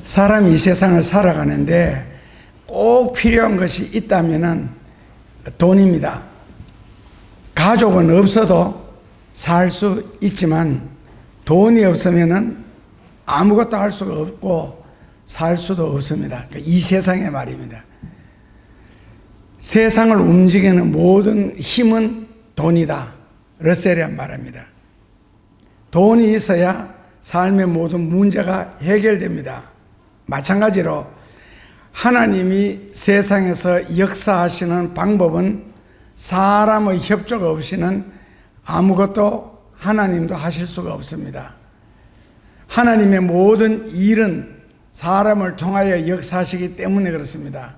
사람이 이 세상을 살아가는데 꼭 필요한 것이 있다면은 돈입니다. 가족은 없어도 살 수 있지만 돈이 없으면은 아무것도 할 수가 없고 살 수도 없습니다. 이 세상의 말입니다. 세상을 움직이는 모든 힘은 돈이다. 러셀이란 말입니다. 돈이 있어야 삶의 모든 문제가 해결됩니다. 마찬가지로 하나님이 세상에서 역사하시는 방법은 사람의 협조 없이는 아무것도 하나님도 하실 수가 없습니다. 하나님의 모든 일은 사람을 통하여 역사하시기 때문에 그렇습니다.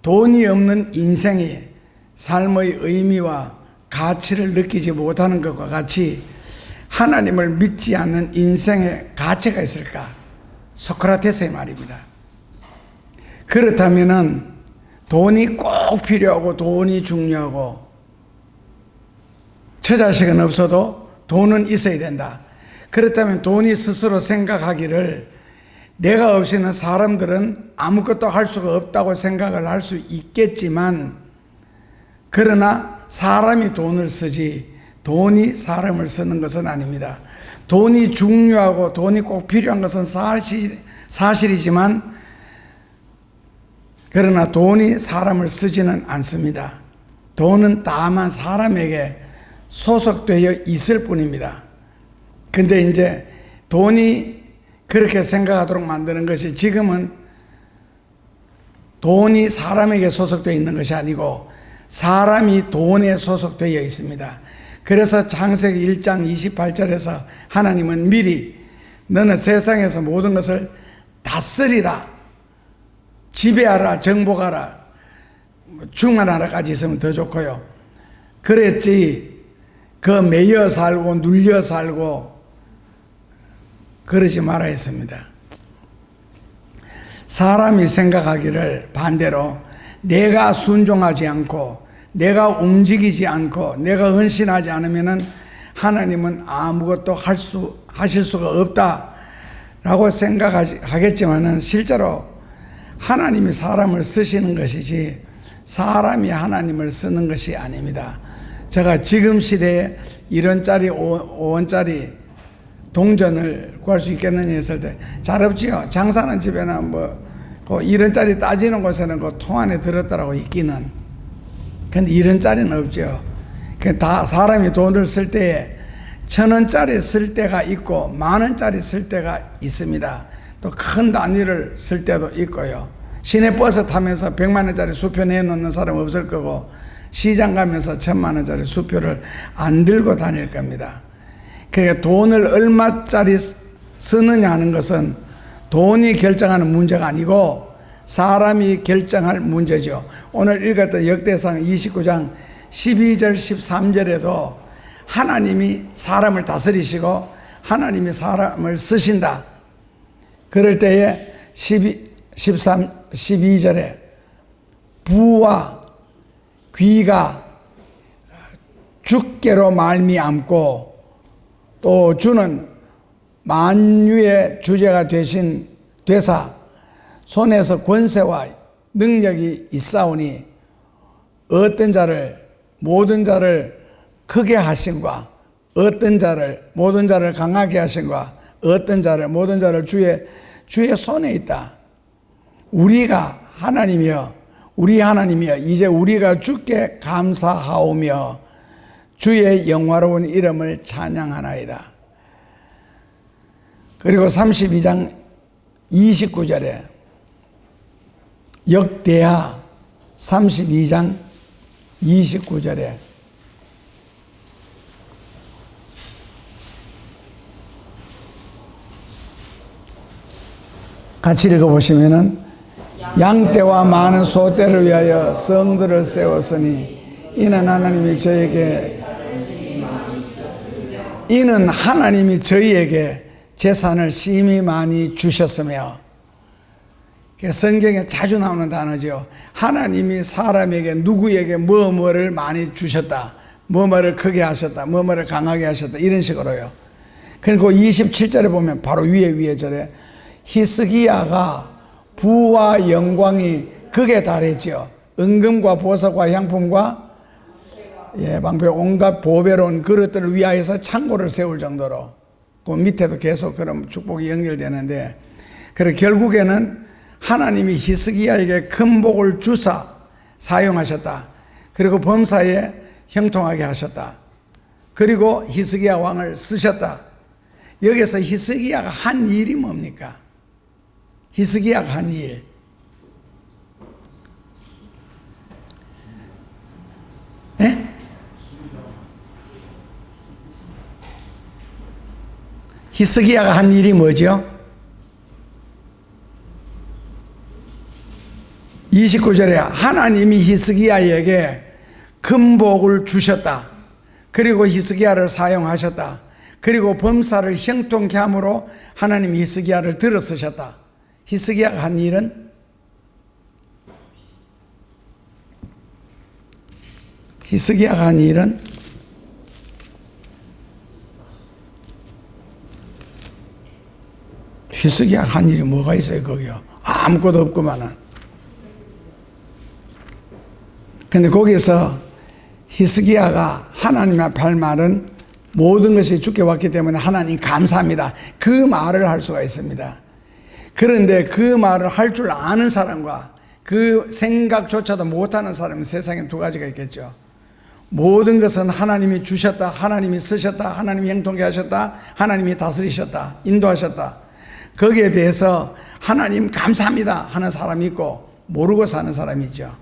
돈이 없는 인생이 삶의 의미와 가치를 느끼지 못하는 것과 같이 하나님을 믿지 않는 인생에 가치가 있을까? 소크라테스의 말입니다. 그렇다면은 돈이 꼭 필요하고 돈이 중요하고 처자식은 없어도 돈은 있어야 된다. 그렇다면 돈이 스스로 생각하기를 내가 없이는 사람들은 아무것도 할 수가 없다고 생각을 할 수 있겠지만, 그러나 사람이 돈을 쓰지 돈이 사람을 쓰는 것은 아닙니다. 돈이 중요하고 돈이 꼭 필요한 것은 사실이지만 그러나 돈이 사람을 쓰지는 않습니다. 돈은 다만 사람에게 소속되어 있을 뿐입니다. 근데 이제 돈이 그렇게 생각하도록 만드는 것이, 지금은 돈이 사람에게 소속되어 있는 것이 아니고 사람이 돈에 소속되어 있습니다. 그래서 창세기 1장 28절에서 하나님은 미리 너는 세상에서 모든 것을 다스리라, 지배하라, 정복하라, 충만하라까지 있으면 더 좋고요. 그랬지 그 매여 살고 눌려 살고 그러지 말아야 했습니다. 사람이 생각하기를 반대로 내가 순종하지 않고 내가 움직이지 않고 내가 헌신하지 않으면은 하나님은 아무것도 하실 수가 없다라고 생각하겠지만은 실제로 하나님이 사람을 쓰시는 것이지 사람이 하나님을 쓰는 것이 아닙니다. 제가 지금 시대에 1원짜리 5원짜리 동전을 구할 수 있겠느냐 했을 때 잘 없지요. 장사하는 집에나 뭐 1원짜리 따지는 곳에는 그 통 안에 들었더라고 있기는. 근데 1원짜리는 없죠. 다 사람이 돈을 쓸 때에 1,000원짜리 쓸 때가 있고 10,000원짜리 쓸 때가 있습니다. 또 큰 단위를 쓸 때도 있고요. 시내 버스 타면서 100만원짜리 수표 내놓는 사람 없을 거고 시장 가면서 1,000만원짜리 수표를 안 들고 다닐 겁니다. 그러니까 돈을 얼마짜리 쓰느냐 하는 것은 돈이 결정하는 문제가 아니고 사람이 결정할 문제죠. 오늘 읽었던 역대상 29장 12절 13절에도 하나님이 사람을 다스리시고 하나님이 사람을 쓰신다. 그럴 때에 12절에 부와 귀가 주께로 말미암고 또 주는 만유의 주제가 되사 손에서 권세와 능력이 있사오니 어떤 자를 모든 자를 크게 하신과 어떤 자를 모든 자를 강하게 하신과 어떤 자를 모든 자를 주의 손에 있다. 우리가 하나님이여 우리 하나님이여 이제 우리가 주께 감사하오며 주의 영화로운 이름을 찬양하나이다. 그리고 32장 29절에 역대하 32장 29절에 같이 읽어보시면은 양떼와 많은 소떼를 위하여 성들을 세웠으니 이는 하나님이 저희에게 재산을 심히 많이 주셨으며, 성경에 자주 나오는 단어죠. 하나님이 사람에게 누구에게 뭐뭐를 많이 주셨다, 뭐뭐를 크게 하셨다, 뭐뭐를 강하게 하셨다, 이런 식으로요. 그리고 27절에 보면 바로 위에 절에 히스기야가 부와 영광이 극에 달했죠. 은금과 보석과 향품과 방패 온갖 보배로운 그릇들을 위하여서 창고를 세울 정도로, 그 밑에도 계속 그런 축복이 연결되는데, 그래 결국에는 하나님이 히스기야에게 큰 복을 주사 사용하셨다. 그리고 범사에 형통하게 하셨다. 그리고 히스기야 왕을 쓰셨다. 여기서 히스기야가 한 일이 뭡니까? 히스기야가 한 일. 예? 히스기야가 한 일이 뭐죠? 29절에 하나님이 히스기야에게 큰 복을 주셨다. 그리고 히스기야를 사용하셨다. 그리고 범사를 형통케 함으로 하나님이 히스기야를 들어 쓰셨다. 히스기야가 한 일은 히스기야가 한 일은 히스기야가 한 일이 뭐가 있어요 거기요? 아무것도 없구만은. 근데 거기서 히스기야가 하나님 앞에 할 말은 모든 것이 주께 왔기 때문에 하나님 감사합니다. 그 말을 할 수가 있습니다. 그런데 그 말을 할 줄 아는 사람과 그 생각조차도 못하는 사람은 세상에 두 가지가 있겠죠. 모든 것은 하나님이 주셨다, 하나님이 쓰셨다, 하나님이 형통케 하셨다, 하나님이 다스리셨다, 인도하셨다. 거기에 대해서 하나님 감사합니다 하는 사람이 있고 모르고 사는 사람이 있죠.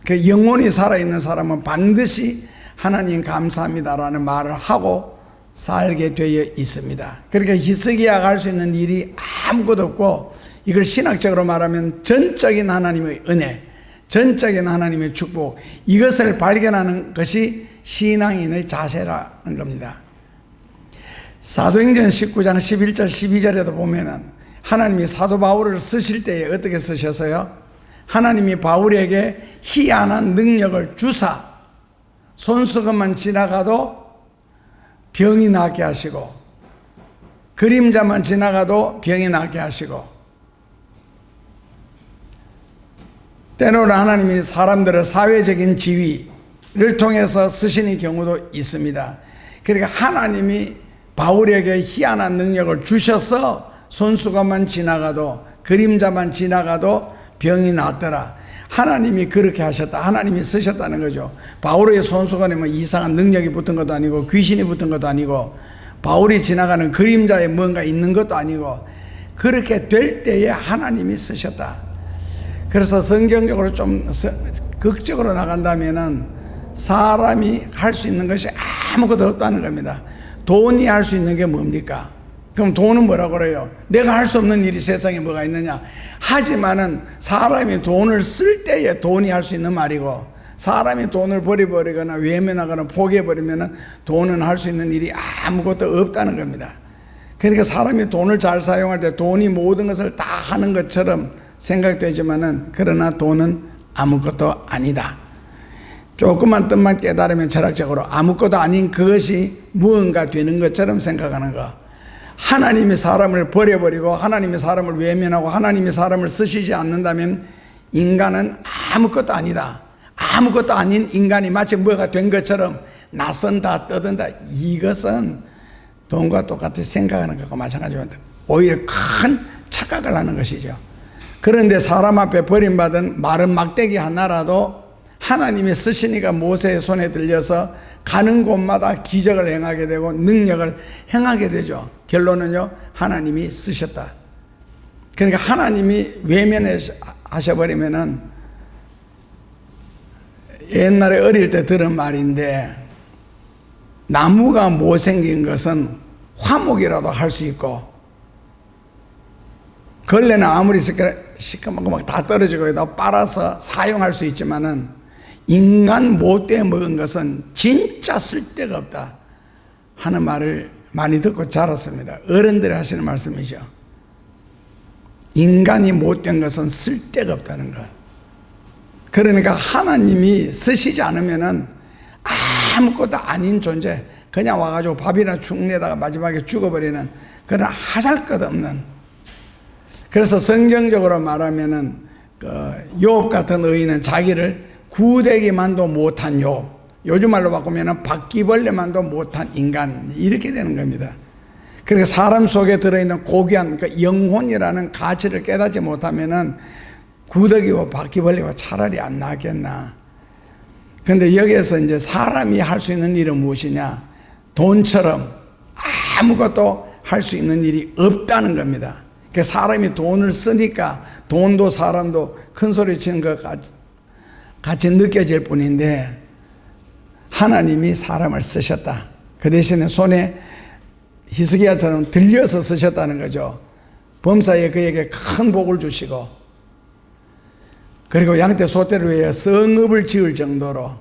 그 영혼이 살아있는 사람은 반드시 하나님 감사합니다라는 말을 하고 살게 되어 있습니다. 그러니까 히스기야가 할 수 있는 일이 아무것도 없고, 이걸 신학적으로 말하면 전적인 하나님의 은혜, 전적인 하나님의 축복, 이것을 발견하는 것이 신앙인의 자세라는 겁니다. 사도행전 19장 11절 12절에도 보면은 하나님이 사도 바울을 쓰실 때에 어떻게 쓰셨어요? 하나님이 바울에게 희한한 능력을 주사 손수건만 지나가도 병이 낫게 하시고, 그림자만 지나가도 병이 낫게 하시고, 때로는 하나님이 사람들의 사회적인 지위를 통해서 쓰시는 경우도 있습니다. 그러니까 하나님이 바울에게 희한한 능력을 주셔서 손수건만 지나가도, 그림자만 지나가도 병이 낫더라. 하나님이 그렇게 하셨다. 하나님이 쓰셨다는 거죠. 바울의 손수건에 뭐 이상한 능력이 붙은 것도 아니고 귀신이 붙은 것도 아니고 바울이 지나가는 그림자에 뭔가 있는 것도 아니고, 그렇게 될 때에 하나님이 쓰셨다. 그래서 성경적으로 좀 극적으로 나간다면은 사람이 할 수 있는 것이 아무것도 없다는 겁니다. 돈이 할 수 있는 게 뭡니까? 그럼 돈은 뭐라고 그래요? 내가 할 수 없는 일이 세상에 뭐가 있느냐? 하지만은 사람이 돈을 쓸 때에 돈이 할 수 있는 말이고, 사람이 돈을 버려버리거나 외면하거나 포기해버리면은 돈은 할 수 있는 일이 아무것도 없다는 겁니다. 그러니까 사람이 돈을 잘 사용할 때 돈이 모든 것을 다 하는 것처럼 생각되지만은, 그러나 돈은 아무것도 아니다. 조그만 뜻만 깨달으면 철학적으로 아무것도 아닌 그것이 무언가 되는 것처럼 생각하는 거. 하나님이 사람을 버려버리고 하나님이 사람을 외면하고 하나님이 사람을 쓰시지 않는다면 인간은 아무것도 아니다. 아무것도 아닌 인간이 마치 뭐가 된 것처럼 나선다 떠든다. 이것은 돈과 똑같이 생각하는 것과 마찬가지입니다. 오히려 큰 착각을 하는 것이죠. 그런데 사람 앞에 버림받은 마른 막대기 하나라도 하나님이 쓰시니까 모세의 손에 들려서 가는 곳마다 기적을 행하게 되고 능력을 행하게 되죠. 결론은요, 하나님이 쓰셨다. 그러니까 하나님이 외면하셔버리면은, 옛날에 어릴 때 들은 말인데, 나무가 못생긴 것은 화목이라도 할 수 있고, 걸레는 아무리 시커멓고 막 다 떨어지고 다 빨아서 사용할 수 있지만은, 인간 못돼 먹은 것은 진짜 쓸데가 없다 하는 말을 많이 듣고 자랐습니다. 어른들이 하시는 말씀이죠. 인간이 못된 것은 쓸데가 없다는 것. 그러니까 하나님이 쓰시지 않으면은 아무것도 아닌 존재, 그냥 와가지고 밥이나 축 내다가 마지막에 죽어버리는 그런 하잘것없는 그래서 성경적으로 말하면은 욥 같은 의인은 자기를 구데기만도 못한 욥, 요즘 말로 바꾸면은 바퀴벌레만도 못한 인간, 이렇게 되는 겁니다. 그러니까 사람 속에 들어있는 고귀한 영혼이라는 가치를 깨닫지 못하면은 구더기와 바퀴벌레가 차라리 안 낫겠나. 그런데 여기에서 이제 사람이 할 수 있는 일은 무엇이냐? 돈처럼 아무것도 할 수 있는 일이 없다는 겁니다. 그 사람이 돈을 쓰니까 돈도 사람도 큰 소리 치는 것 같이 느껴질 뿐인데, 하나님이 사람을 쓰셨다. 그 대신에 손에 히스기야처럼 들려서 쓰셨다는 거죠. 범사에 그에게 큰 복을 주시고, 그리고 양떼 소떼를 위해 성읍을 지을 정도로,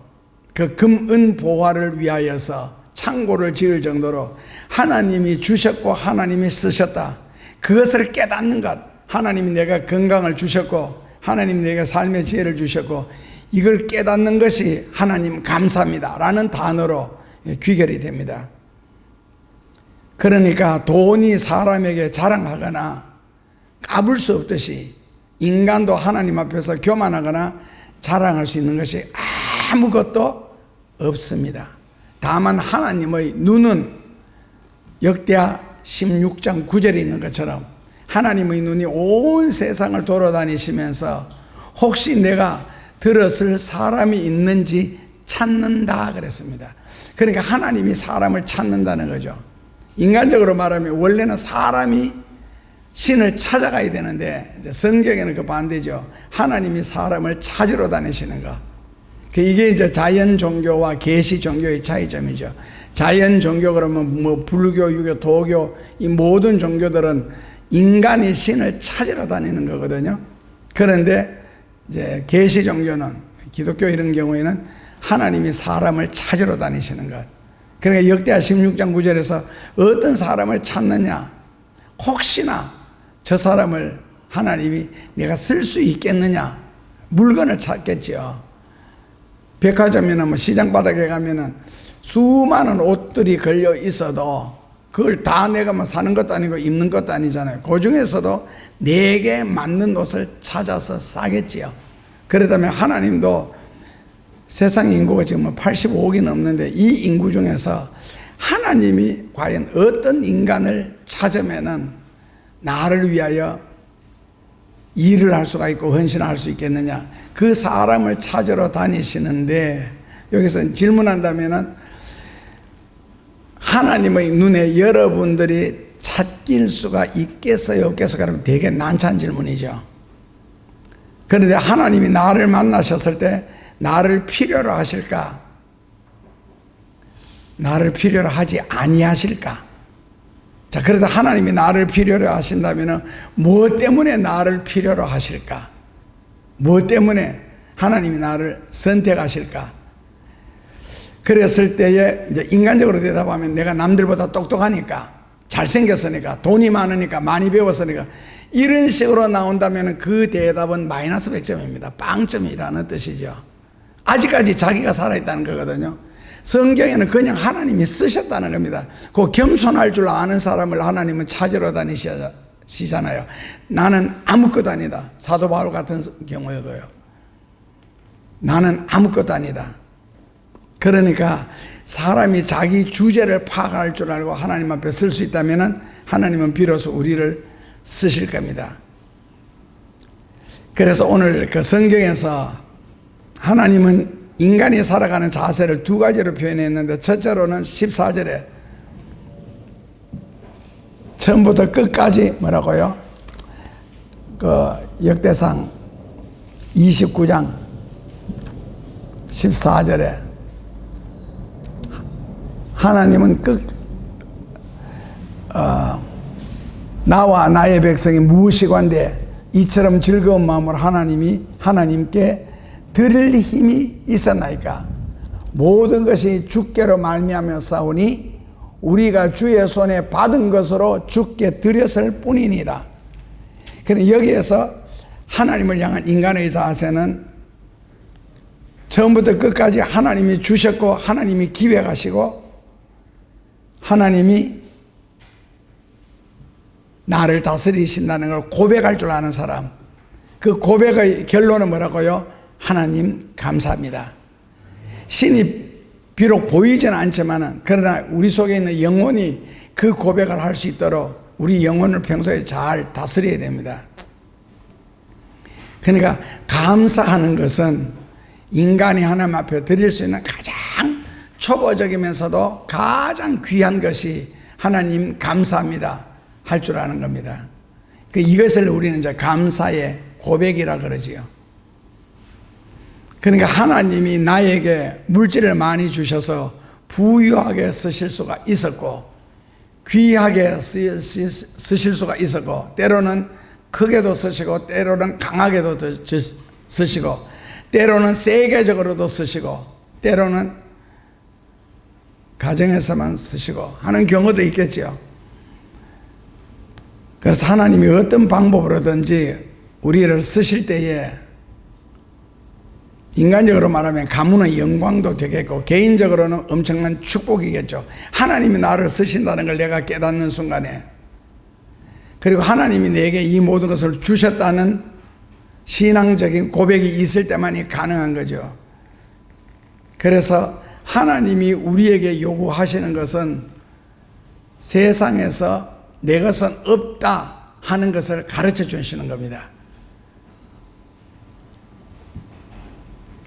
그 금은 보화를 위하여서 창고를 지을 정도로 하나님이 주셨고 하나님이 쓰셨다. 그것을 깨닫는 것, 하나님이 내가 건강을 주셨고 하나님이 내가 삶의 지혜를 주셨고, 이걸 깨닫는 것이 하나님 감사합니다 라는 단어로 귀결이 됩니다. 그러니까 돈이 사람에게 자랑하거나 까불 수 없듯이 인간도 하나님 앞에서 교만하거나 자랑할 수 있는 것이 아무것도 없습니다. 다만 하나님의 눈은 역대하 16장 9절에 있는 것처럼 하나님의 눈이 온 세상을 돌아다니시면서 혹시 내가 들었을 사람이 있는지 찾는다 그랬습니다. 그러니까 하나님이 사람을 찾는다는 거죠. 인간적으로 말하면 원래는 사람이 신을 찾아가야 되는데 성경에는 그 반대죠. 하나님이 사람을 찾으러 다니시는 거. 이게 이제 자연 종교와 계시 종교의 차이점이죠. 자연 종교 그러면 뭐 불교, 유교, 도교 이 모든 종교들은 인간이 신을 찾으러 다니는 거거든요. 그런데 이제 계시 종교는, 기독교 이런 경우에는 하나님이 사람을 찾으러 다니시는 것. 그러니까 역대하 16장 9절에서 어떤 사람을 찾느냐, 혹시나 저 사람을 하나님이 내가 쓸 수 있겠느냐, 물건을 찾겠죠. 백화점이나 뭐 시장 바닥에 가면은 수많은 옷들이 걸려 있어도 그걸 다 내가 뭐 사는 것도 아니고 입는 것도 아니잖아요. 그 중에서도 내게 맞는 옷을 찾아서 싸겠지요. 그렇다면 하나님도 세상 인구가 지금 85억이 넘는데 이 인구 중에서 하나님이 과연 어떤 인간을 찾으면은 나를 위하여 일을 할 수가 있고 헌신할 수 있겠느냐, 그 사람을 찾으러 다니시는데, 여기서 질문한다면은 하나님의 눈에 여러분들이 찾길 수가 있겠어요 없겠어요? 그러면 되게 난처한 질문이죠. 그런데 하나님이 나를 만나셨을 때 나를 필요로 하실까, 나를 필요로 하지 아니하실까? 자, 그래서 하나님이 나를 필요로 하신다면 무엇 때문에 나를 필요로 하실까? 무엇 때문에 하나님이 나를 선택하실까? 그랬을 때에 이제 인간적으로 대답하면 내가 남들보다 똑똑하니까, 잘생겼으니까, 돈이 많으니까, 많이 배웠으니까, 이런 식으로 나온다면 그 대답은 마이너스 100점입니다. 빵점이라는 뜻이죠. 아직까지 자기가 살아있다는 거거든요. 성경에는 그냥 하나님이 쓰셨다는 겁니다. 그 겸손할 줄 아는 사람을 하나님은 찾으러 다니시잖아요. 나는 아무것도 아니다. 사도 바울 같은 경우에도요. 나는 아무것도 아니다. 그러니까 사람이 자기 주제를 파악할 줄 알고 하나님 앞에 쓸 수 있다면 하나님은 비로소 우리를 쓰실 겁니다. 그래서 오늘 그 성경에서 하나님은 인간이 살아가는 자세를 두 가지로 표현했는데, 첫째로는 14절에 처음부터 끝까지 뭐라고요? 그 역대상 29장 14절에 하나님은 나와 나의 백성이 무엇이관데 이처럼 즐거운 마음으로 하나님께 드릴 힘이 있었나이까? 모든 것이 주께로 말미암아 싸우니 우리가 주의 손에 받은 것으로 주께 드렸을 뿐이니라. 그런데 여기에서 하나님을 향한 인간의 자세는 처음부터 끝까지 하나님이 주셨고 하나님이 기획하시고 하나님이 나를 다스리신다는 걸 고백할 줄 아는 사람. 그 고백의 결론은 뭐라고요? 하나님 감사합니다. 신이 비록 보이지는 않지만 그러나 우리 속에 있는 영혼이 그 고백을 할 수 있도록 우리 영혼을 평소에 잘 다스려야 됩니다. 그러니까 감사하는 것은 인간이 하나님 앞에 드릴 수 있는 가장 초보적이면서도 가장 귀한 것이 하나님 감사합니다 할 줄 아는 겁니다. 이것을 우리는 이제 감사의 고백이라 그러지요. 그러니까 하나님이 나에게 물질을 많이 주셔서 부유하게 쓰실 수가 있었고 귀하게 쓰실 수가 있었고 때로는 크게도 쓰시고 때로는 강하게도 쓰시고 때로는 세계적으로도 쓰시고 때로는 가정에서만 쓰시고 하는 경우도 있겠죠. 그래서 하나님이 어떤 방법으로든지 우리를 쓰실 때에 인간적으로 말하면 가문의 영광도 되겠고 개인적으로는 엄청난 축복이겠죠. 하나님이 나를 쓰신다는 걸 내가 깨닫는 순간에, 그리고 하나님이 내게 이 모든 것을 주셨다는 신앙적인 고백이 있을 때만이 가능한 거죠. 그래서 하나님이 우리에게 요구하시는 것은 세상에서 내 것은 없다 하는 것을 가르쳐 주시는 겁니다.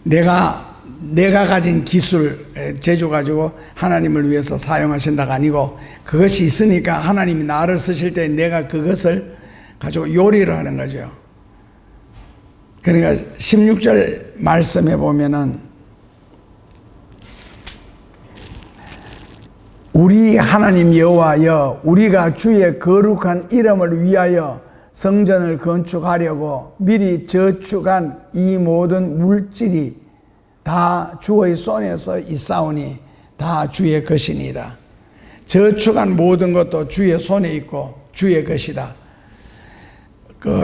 내가 가진 기술, 재주 가지고 하나님을 위해서 사용하신다가 아니고 그것이 있으니까 하나님이 나를 쓰실 때 내가 그것을 가지고 요리를 하는 거죠. 그러니까 16절 말씀에 보면은 우리 하나님 여호와여 우리가 주의 거룩한 이름을 위하여 성전을 건축하려고 미리 저축한 이 모든 물질이 다 주의 손에서 있사오니 다 주의 것이니이다. 저축한 모든 것도 주의 손에 있고 주의 것이다.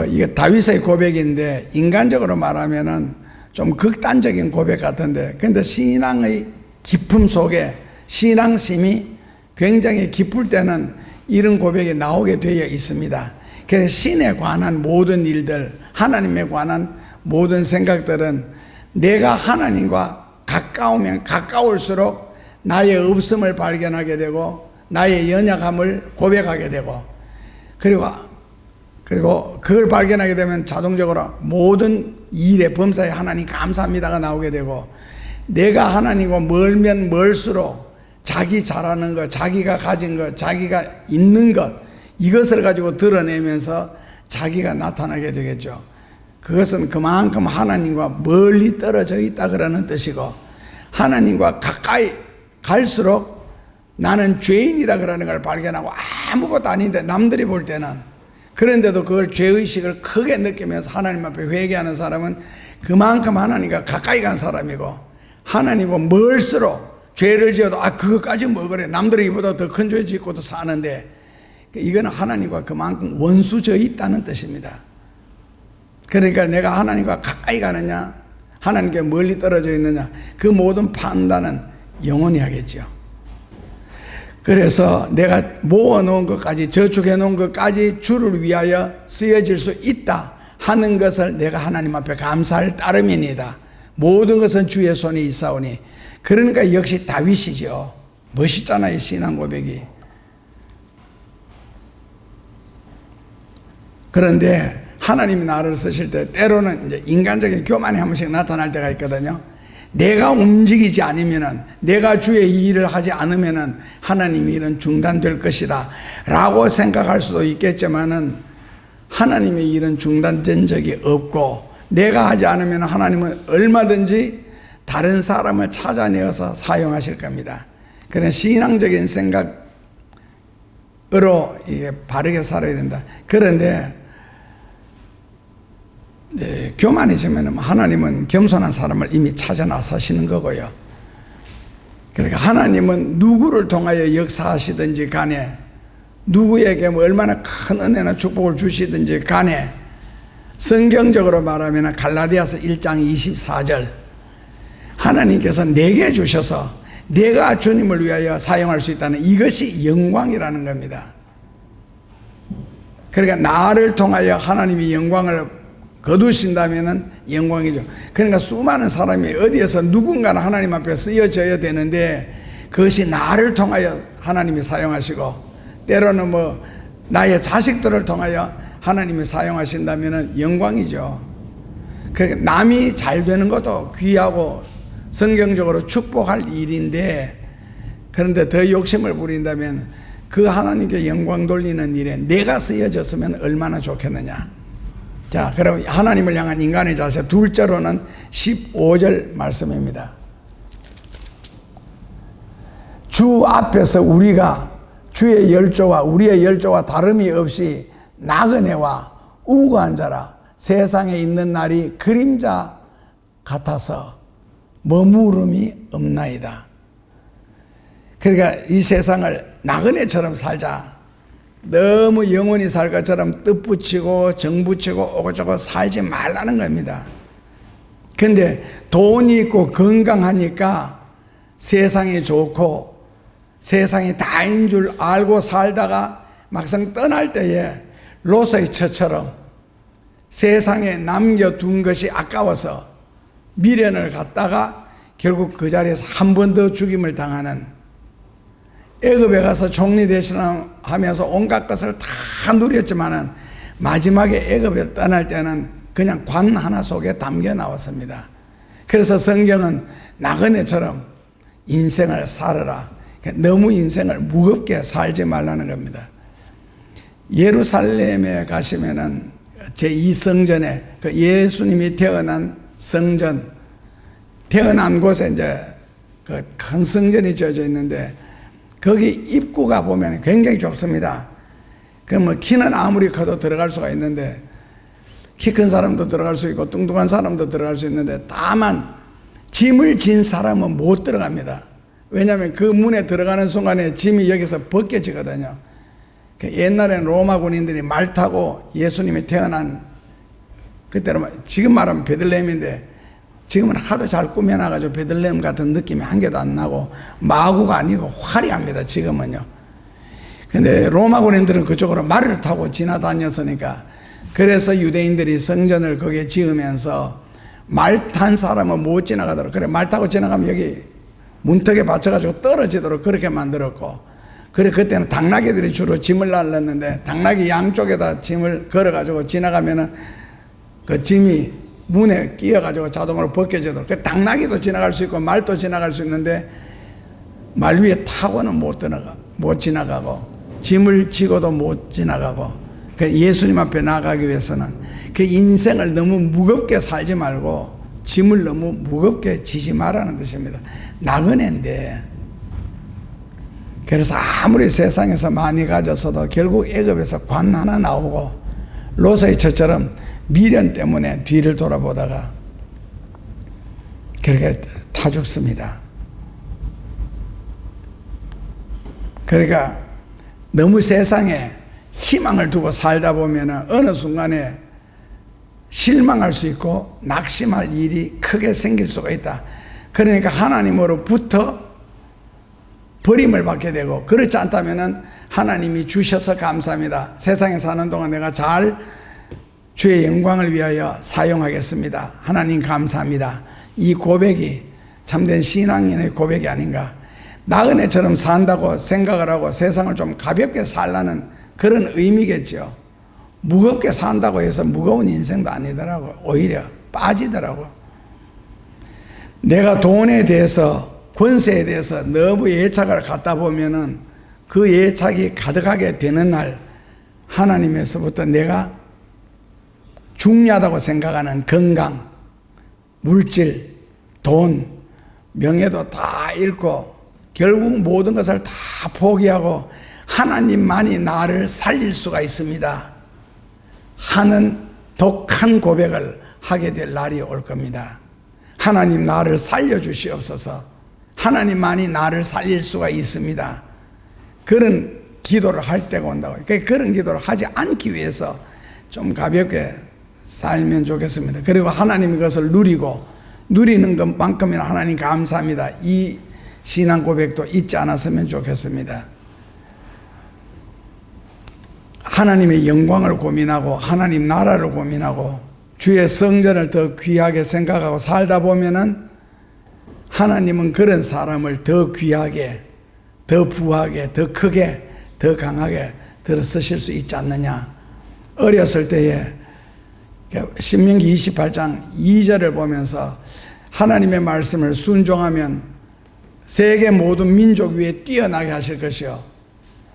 이게 다윗의 고백인데 인간적으로 말하면은 좀 극단적인 고백 같은데, 근데 신앙의 깊음 속에 신앙심이 굉장히 깊을 때는 이런 고백이 나오게 되어 있습니다. 그래서 신에 관한 모든 일들, 하나님에 관한 모든 생각들은 내가 하나님과 가까우면 가까울수록 나의 없음을 발견하게 되고 나의 연약함을 고백하게 되고 그리고 그걸 발견하게 되면 자동적으로 모든 일에 범사에 하나님 감사합니다가 나오게 되고, 내가 하나님과 멀면 멀수록 자기 잘하는 것, 자기가 가진 것, 자기가 있는 것, 이것을 가지고 드러내면서 자기가 나타나게 되겠죠. 그것은 그만큼 하나님과 멀리 떨어져 있다 그러는 뜻이고, 하나님과 가까이 갈수록 나는 죄인이다 그러는 걸 발견하고 아무것도 아닌데 남들이 볼 때는, 그런데도 그걸 죄의식을 크게 느끼면서 하나님 앞에 회개하는 사람은 그만큼 하나님과 가까이 간 사람이고, 하나님과 멀수록 죄를 지어도 그것까지 뭐 그래, 남들이 이보다 더 큰 죄 짓고도 사는데, 이거는 하나님과 그만큼 원수져 있다는 뜻입니다. 그러니까 내가 하나님과 가까이 가느냐 하나님께 멀리 떨어져 있느냐, 그 모든 판단은 영원히 하겠죠. 그래서 내가 모아놓은 것까지, 저축해 놓은 것까지 주를 위하여 쓰여질 수 있다 하는 것을 내가 하나님 앞에 감사할 따름이니다. 모든 것은 주의 손에 있사오니. 그러니까 역시 다윗이죠. 멋있잖아요, 신앙 고백이. 그런데 하나님이 나를 쓰실 때 때로는 이제 인간적인 교만이 한 번씩 나타날 때가 있거든요. 내가 움직이지 않으면은, 내가 주의 일을 하지 않으면은 하나님의 일은 중단될 것이다 라고 생각할 수도 있겠지만은, 하나님의 일은 중단된 적이 없고, 내가 하지 않으면 하나님은 얼마든지 다른 사람을 찾아내어서 사용하실 겁니다. 그런 신앙적인 생각으로 이게 바르게 살아야 된다. 그런데 교만해지면 하나님은 겸손한 사람을 이미 찾아 나서시는 거고요. 그러니까 하나님은 누구를 통하여 역사하시든지 간에, 누구에게 얼마나 큰 은혜나 축복을 주시든지 간에, 성경적으로 말하면 갈라디아서 1장 24절, 하나님께서 내게 주셔서 내가 주님을 위하여 사용할 수 있다는 이것이 영광이라는 겁니다. 그러니까 나를 통하여 하나님이 영광을 거두신다면은 영광이죠. 그러니까 수많은 사람이 어디에서 누군가는 하나님 앞에 쓰여져야 되는데 그것이 나를 통하여 하나님이 사용하시고 때로는 뭐 나의 자식들을 통하여 하나님이 사용하신다면은 영광이죠. 그러니까 남이 잘 되는 것도 귀하고 성경적으로 축복할 일인데 그런데 더 욕심을 부린다면 그 하나님께 영광 돌리는 일에 내가 쓰여졌으면 얼마나 좋겠느냐. 자, 그럼 하나님을 향한 인간의 자세 둘째로는 15절 말씀입니다. 주 앞에서 우리가 주의 열조와 우리의 열조와 다름이 없이 나그네와 우고한 자라 세상에 있는 날이 그림자 같아서 머무름이 없나이다. 그러니까 이 세상을 나그네처럼 살자. 너무 영원히 살 것처럼 뜻 붙이고 정 붙이고 오고저고 살지 말라는 겁니다. 근데 돈이 있고 건강하니까 세상이 좋고 세상이 다인 줄 알고 살다가 막상 떠날 때에 롯의 처처럼 세상에 남겨둔 것이 아까워서 미련을 갖다가 결국 그 자리에서 한 번 더 죽임을 당하는, 애굽에 가서 총리 대신하면서 온갖 것을 다 누렸지만은 마지막에 애굽에 떠날 때는 그냥 관 하나 속에 담겨 나왔습니다. 그래서 성경은 나그네처럼 인생을 살아라. 너무 인생을 무겁게 살지 말라는 겁니다. 예루살렘에 가시면은 제2성전에 그 예수님이 태어난 성전, 태어난 곳에 이제 그 큰 성전이 지어져 있는데 거기 입구가 보면 굉장히 좁습니다. 그 뭐 키는 아무리 커도 들어갈 수가 있는데 키 큰 사람도 들어갈 수 있고 뚱뚱한 사람도 들어갈 수 있는데 다만 짐을 진 사람은 못 들어갑니다. 왜냐하면 그 문에 들어가는 순간에 짐이 여기서 벗겨지거든요. 옛날에는 로마 군인들이 말 타고 예수님이 태어난, 그때로 지금 말하면 베들레헴인데 지금은 하도 잘 꾸며놔가지고 베들레헴 같은 느낌이 한 개도 안 나고 마구가 아니고 화려합니다. 지금은요. 근데 로마 군인들은 그쪽으로 말을 타고 지나다녔으니까, 그래서 유대인들이 성전을 거기에 지으면서 말 탄 사람은 못 지나가도록, 그래 말 타고 지나가면 여기 문턱에 받쳐가지고 떨어지도록 그렇게 만들었고, 그래 그때는 당나귀들이 주로 짐을 날랐는데 당나귀 양쪽에다 짐을 걸어가지고 지나가면은 그 짐이 문에 끼어가지고 자동으로 벗겨지도록, 그 당나귀도 지나갈 수 있고 말도 지나갈 수 있는데 말 위에 타고는 못 지나가고 짐을 지고도 못 지나가고, 그 예수님 앞에 나가기 위해서는 그 인생을 너무 무겁게 살지 말고 짐을 너무 무겁게 지지 말라는 뜻입니다. 나그네인데, 그래서 아무리 세상에서 많이 가졌어도 결국 애굽에서 관 하나 나오고 롯의 처처럼 미련 때문에 뒤를 돌아보다가 그렇게 타 죽습니다. 그러니까 너무 세상에 희망을 두고 살다 보면 어느 순간에 실망할 수 있고 낙심할 일이 크게 생길 수가 있다. 그러니까 하나님으로부터 버림을 받게 되고, 그렇지 않다면 하나님이 주셔서 감사합니다. 세상에 사는 동안 내가 잘 주의 영광을 위하여 사용하겠습니다. 하나님 감사합니다. 이 고백이 참된 신앙인의 고백이 아닌가. 나그네처럼 산다고 생각을 하고 세상을 좀 가볍게 살라는 그런 의미겠죠. 무겁게 산다고 해서 무거운 인생도 아니더라고요. 오히려 빠지더라고요. 내가 돈에 대해서, 권세에 대해서 너무 애착을 갖다 보면은 그 애착이 가득하게 되는 날 하나님에서부터 내가 중요하다고 생각하는 건강, 물질, 돈, 명예도 다 잃고 결국 모든 것을 다 포기하고 하나님만이 나를 살릴 수가 있습니다 하는 독한 고백을 하게 될 날이 올 겁니다. 하나님 나를 살려주시옵소서. 하나님만이 나를 살릴 수가 있습니다. 그런 기도를 할 때가 온다고요. 그런 기도를 하지 않기 위해서 좀 가볍게 살면 좋겠습니다. 그리고 하나님이 그것을 누리고, 누리는 것만큼이나 하나님 감사합니다, 이 신앙 고백도 잊지 않았으면 좋겠습니다. 하나님의 영광을 고민하고 하나님 나라를 고민하고 주의 성전을 더 귀하게 생각하고 살다 보면은 하나님은 그런 사람을 더 귀하게, 더 부하게, 더 크게, 더 강하게 들어 쓰실 수 있지 않느냐. 어렸을 때에 신명기 28장 2절을 보면서 하나님의 말씀을 순종하면 세계 모든 민족 위에 뛰어나게 하실 것이요,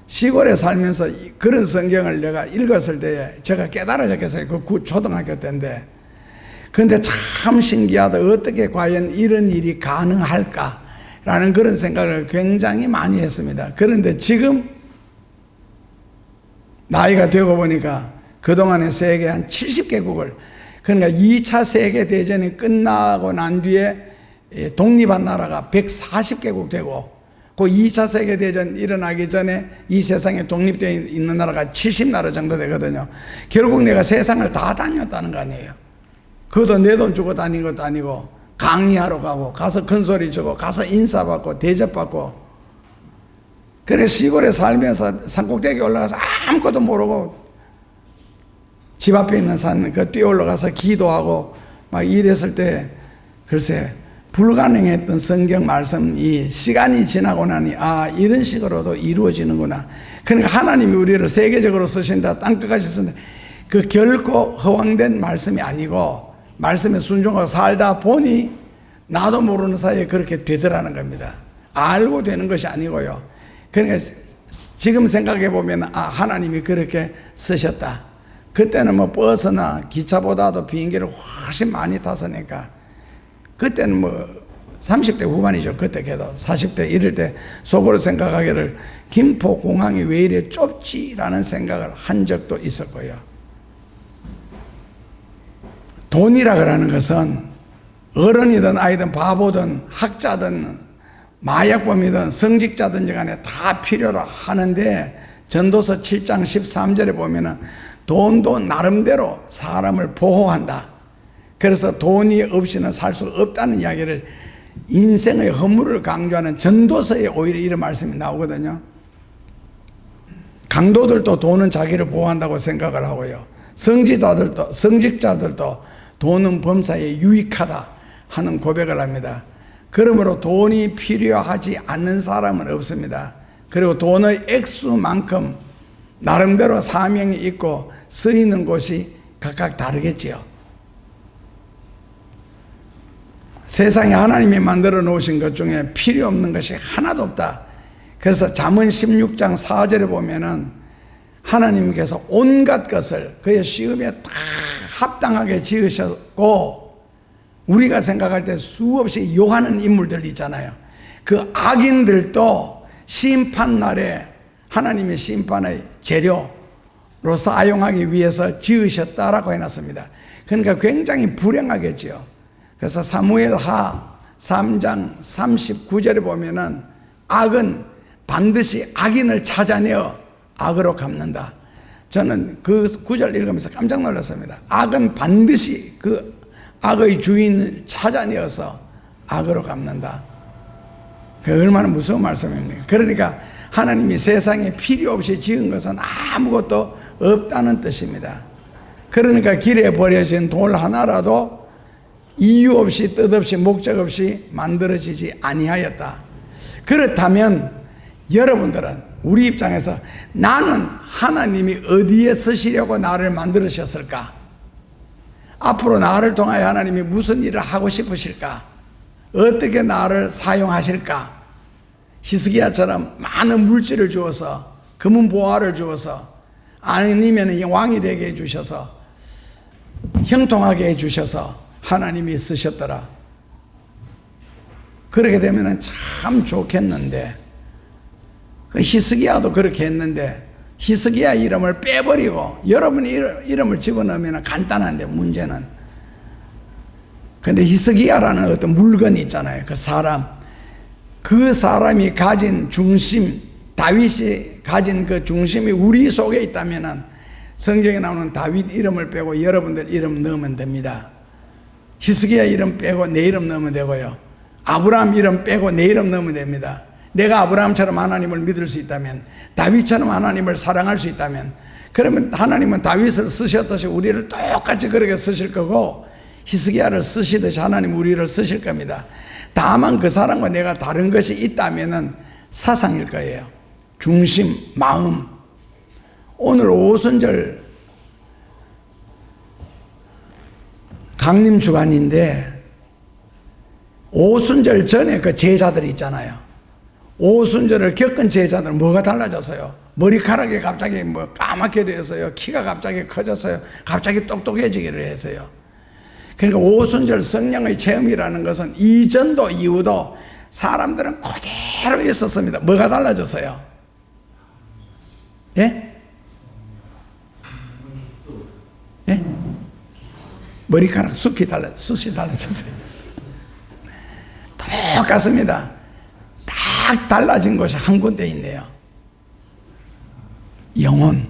시골에 살면서 그런 성경을 내가 읽었을 때에 제가 깨달아졌겠어요. 그 초등학교 때인데. 그런데 참 신기하다. 어떻게 과연 이런 일이 가능할까라는 그런 생각을 굉장히 많이 했습니다. 그런데 지금 나이가 되고 보니까 그동안의 세계 한 70개국을, 그러니까 2차 세계대전이 끝나고 난 뒤에 독립한 나라가 140개국 되고, 그 2차 세계대전 일어나기 전에 이 세상에 독립되어 있는 나라가 70나라 정도 되거든요. 결국 내가 세상을 다 다녔다는 거 아니에요. 그것도 내 돈 주고 다닌 것도 아니고, 강의하러 가고, 가서 큰 소리 치고, 가서 인사받고, 대접받고. 그래, 시골에 살면서 산꼭대기에 올라가서 아무것도 모르고, 집 앞에 있는 산, 뛰어 올라가서 기도하고, 막 이랬을 때, 글쎄, 불가능했던 성경 말씀이 시간이 지나고 나니, 아, 이런 식으로도 이루어지는구나. 그러니까 하나님이 우리를 세계적으로 쓰신다, 땅끝까지 쓰신다. 그 결코 허황된 말씀이 아니고, 말씀에 순종하고 살다 보니, 나도 모르는 사이에 그렇게 되더라는 겁니다. 알고 되는 것이 아니고요. 그러니까 지금 생각해 보면, 아, 하나님이 그렇게 쓰셨다. 그때는 뭐 버스나 기차보다도 비행기를 훨씬 많이 탔으니까, 그때는 뭐 30대 후반이죠. 그때 걔도 40대 이럴 때 속으로 생각하기를 김포 공항이 왜 이래 좁지라는 생각을 한 적도 있었고요. 돈이라 그러는 것은 어른이든 아이든 바보든 학자든 마약범이든 성직자든지 간에 다 필요로 하는데, 전도서 7장 13절에 보면은 돈도 나름대로 사람을 보호한다. 그래서 돈이 없이는 살 수 없다는 이야기를, 인생의 허물을 강조하는 전도서에 오히려 이런 말씀이 나오거든요. 강도들도 돈은 자기를 보호한다고 생각을 하고요, 성직자들도 돈은 범사에 유익하다 하는 고백을 합니다. 그러므로 돈이 필요하지 않는 사람은 없습니다. 그리고 돈의 액수만큼 나름대로 사명이 있고 쓰이는 곳이 각각 다르겠지요. 세상에 하나님이 만들어 놓으신 것 중에 필요 없는 것이 하나도 없다. 그래서 잠언 16장 4절에 보면은 하나님께서 온갖 것을 그의 시음에 다 합당하게 지으셨고, 우리가 생각할 때 수없이 욕하는 인물들 있잖아요. 그 악인들도 심판날에 하나님의 심판의 재료로 사용하기 위해서 지으셨다라고 해놨습니다. 그러니까 굉장히 불행하겠죠. 그래서 사무엘하 3장 39절에 보면은 악은 반드시 악인을 찾아내어 악으로 갚는다. 저는 그 구절 읽으면서 깜짝 놀랐습니다. 악은 반드시 그 악의 주인을 찾아내어서 악으로 갚는다. 그 얼마나 무서운 말씀입니까? 그러니까 하나님이 세상에 필요 없이 지은 것은 아무것도 없다는 뜻입니다. 그러니까 길에 버려진 돌 하나라도 이유 없이 뜻없이 목적 없이 만들어지지 아니하였다. 그렇다면 여러분들은 우리 입장에서 나는 하나님이 어디에 쓰시려고 나를 만들으셨을까? 앞으로 나를 통하여 하나님이 무슨 일을 하고 싶으실까? 어떻게 나를 사용하실까? 히스기야처럼 많은 물질을 주어서, 금은 보화를 주어서, 아니면 왕이 되게 해주셔서, 형통하게 해주셔서 하나님이 쓰셨더라. 그렇게 되면 참 좋겠는데, 히스기야도 그렇게 했는데 히스기야 이름을 빼버리고 여러분 이름을 집어넣으면 간단한데, 문제는 근데 히스기야라는 어떤 물건이 있잖아요. 그 사람이 가진 중심, 다윗이 가진 그 중심이 우리 속에 있다면 성경에 나오는 다윗 이름을 빼고 여러분들 이름 넣으면 됩니다. 히스기야 이름 빼고 내 이름 넣으면 되고요, 아브라함 이름 빼고 내 이름 넣으면 됩니다. 내가 아브라함처럼 하나님을 믿을 수 있다면, 다윗처럼 하나님을 사랑할 수 있다면, 그러면 하나님은 다윗을 쓰셨듯이 우리를 똑같이 그렇게 쓰실 거고, 히스기야를 쓰시듯이 하나님 우리를 쓰실 겁니다. 다만 그 사람과 내가 다른 것이 있다면은 사상일 거예요. 중심, 마음. 오늘 오순절 강림 주간인데, 오순절 전에 그 제자들이 있잖아요. 오순절을 겪은 제자들은 뭐가 달라졌어요? 머리카락이 갑자기 뭐 까맣게 되었어요. 키가 갑자기 커졌어요. 갑자기 똑똑해지기를 했어요. 그러니까 오순절 성령의 체험이라는 것은 이전도 이후도 사람들은 그대로 있었습니다. 뭐가 달라졌어요? 예? 예? 머리카락 숱이 달라졌어요. 똑같습니다. 딱 달라진 곳이 한 군데 있네요. 영혼.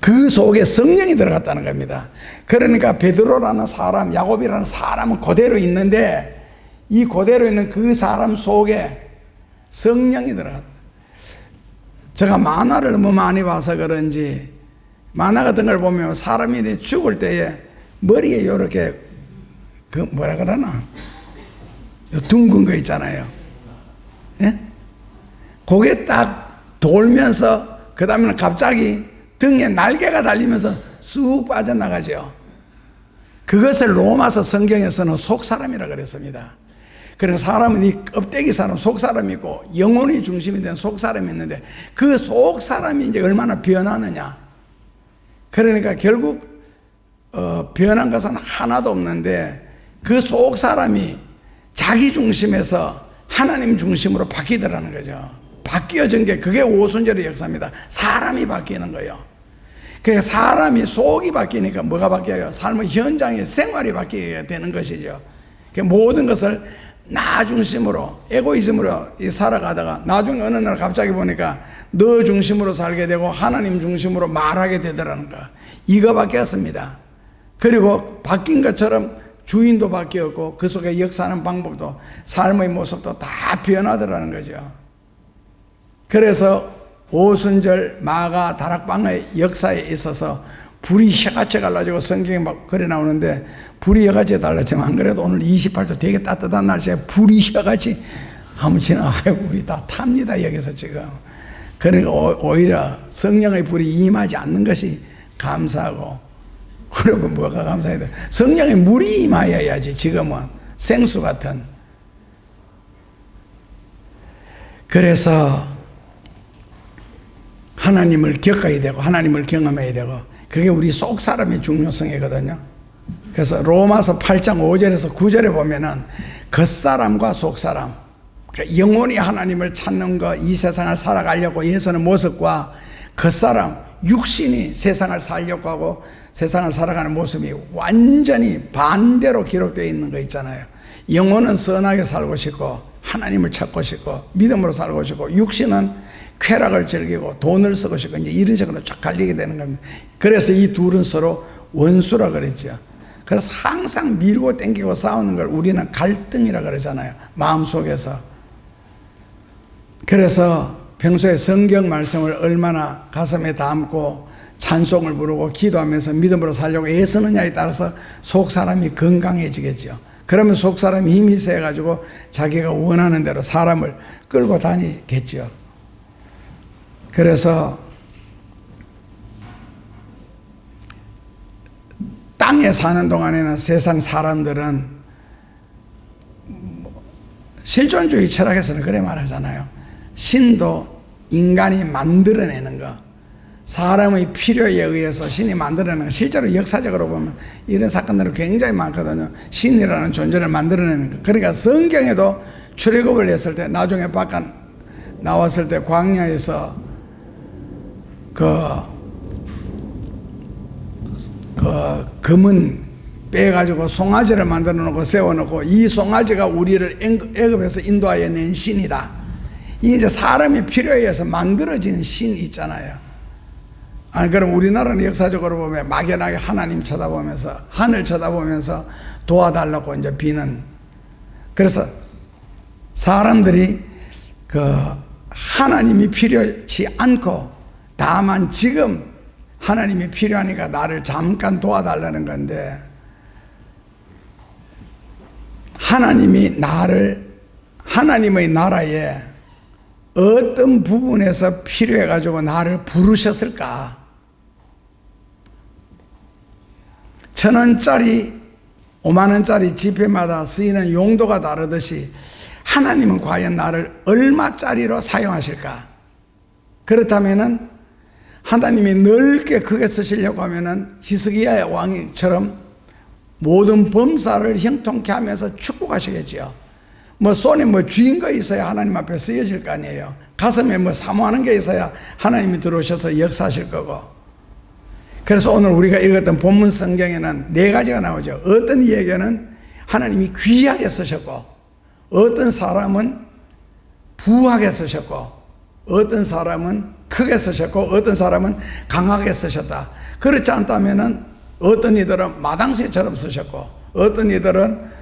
그 속에 성령이 들어갔다는 겁니다. 그러니까 베드로라는 사람, 야곱이라는 사람은 그대로 있는데, 이 그대로 있는 그 사람 속에 성령이 들어갔다. 제가 만화를 너무 많이 봐서 그런지, 만화 같은 걸 보면 사람이 죽을 때에 머리에 이렇게 그 뭐라 그러나, 둥근 거 있잖아요. 예? 그게 딱 돌면서 그 다음에는 갑자기 등에 날개가 달리면서 쑥 빠져나가죠. 그것을 로마서 성경에서는 속사람이라고 그랬습니다. 그래서 사람은 이 껍데기 사람, 속사람이 있고 영혼이 중심이 된 속사람이 있는데, 그 속사람이 이제 얼마나 변하느냐. 그러니까 결국 변한 것은 하나도 없는데, 그 속사람이 자기 중심에서 하나님 중심으로 바뀌더라는 거죠. 바뀌어진 게 그게 오순절의 역사입니다. 사람이 바뀌는 거예요. 그러니까 사람이 속이 바뀌니까 뭐가 바뀌어요? 삶의 현장의 생활이 바뀌게 되는 것이죠. 그러니까 모든 것을 나 중심으로, 에고이즘으로 살아가다가 나중에 어느 날 갑자기 보니까 너 중심으로 살게 되고 하나님 중심으로 말하게 되더라는 거. 이거 바뀌었습니다. 그리고 바뀐 것처럼 주인도 바뀌었고 그 속에 역사하는 방법도, 삶의 모습도 다 변하더라는 거죠. 그래서 오순절 마가 다락방의 역사에 있어서 불이 혀같이 갈라지고 성경에 막 그래 나오는데, 불이 혀같이 달라지면 안 그래도 오늘 28도 되게 따뜻한 날씨에 불이 혀같이 한번 지나, 아이고 우리 다 탑니다 여기서 지금. 그러니까 오히려 성령의 불이 임하지 않는 것이 감사하고, 그러면 뭐가 감사해야 돼? 성령의 물이 임하여야지. 지금은 생수 같은. 그래서 하나님을 겪어야 되고 하나님을 경험해야 되고, 그게 우리 속 사람의 중요성이거든요. 그래서 로마서 8장 5절에서 9절에 보면은 겉사람과 속사람, 그러니까 영혼이 하나님을 찾는 것, 이 세상을 살아가려고 애쓰는 모습과 겉사람, 육신이 세상을 살려고 하고 세상을 살아가는 모습이 완전히 반대로 기록되어 있는 거 있잖아요. 영혼은 선하게 살고 싶고 하나님을 찾고 싶고 믿음으로 살고 싶고, 육신은 쾌락을 즐기고 돈을 쓰고 싶고, 이제 이런 식으로 쫙 갈리게 되는 겁니다. 그래서 이 둘은 서로 원수라 그랬죠. 그래서 항상 밀고 땡기고 싸우는 걸 우리는 갈등이라 그러잖아요, 마음속에서. 그래서 평소에 성경 말씀을 얼마나 가슴에 담고 찬송을 부르고 기도하면서 믿음으로 살려고 애쓰느냐에 따라서 속 사람이 건강해지겠죠. 그러면 속 사람이 힘이 세가지고 자기가 원하는 대로 사람을 끌고 다니겠죠. 그래서 땅에 사는 동안에는 세상 사람들은 실존주의 철학에서는 그래 말하잖아요. 신도 인간이 만들어내는 거, 사람의 필요에 의해서 신이 만들어내는 거, 실제로 역사적으로 보면 이런 사건들이 굉장히 많거든요. 신이라는 존재를 만들어내는 거. 그러니까 성경에도 출애굽을 했을 때, 나중에 바깥 나왔을 때 광야에서 금은 빼가지고 송아지를 만들어 놓고 세워놓고, 이 송아지가 우리를 애굽에서 인도하여 낸 신이다. 이게 이제 사람이 필요에 의해서 만들어진 신 있잖아요. 아니, 그럼 우리나라는 역사적으로 보면 막연하게 하나님 쳐다보면서, 하늘 쳐다보면서 도와달라고 이제 비는. 그래서 사람들이 하나님이 필요치 않고, 다만 지금 하나님이 필요하니까 나를 잠깐 도와달라는 건데, 하나님이 하나님의 나라에 어떤 부분에서 필요해가지고 나를 부르셨을까? 1,000원짜리, 5만원짜리 지폐마다 쓰이는 용도가 다르듯이 하나님은 과연 나를 얼마짜리로 사용하실까? 그렇다면은 하나님이 넓게 크게 쓰시려고 하면은 히스기야의 왕처럼 모든 범사를 형통케 하면서 축복하시겠지요. 손에 쥐인 거 있어야 하나님 앞에 쓰여질 거 아니에요. 가슴에 사모하는 게 있어야 하나님이 들어오셔서 역사하실 거고. 그래서 오늘 우리가 읽었던 본문 성경에는 4가지가 나오죠. 어떤 이에게는 하나님이 귀하게 쓰셨고, 어떤 사람은 부하게 쓰셨고, 어떤 사람은 크게 쓰셨고, 어떤 사람은 강하게 쓰셨다. 그렇지 않다면은 어떤 이들은 마당새처럼 쓰셨고, 어떤 이들은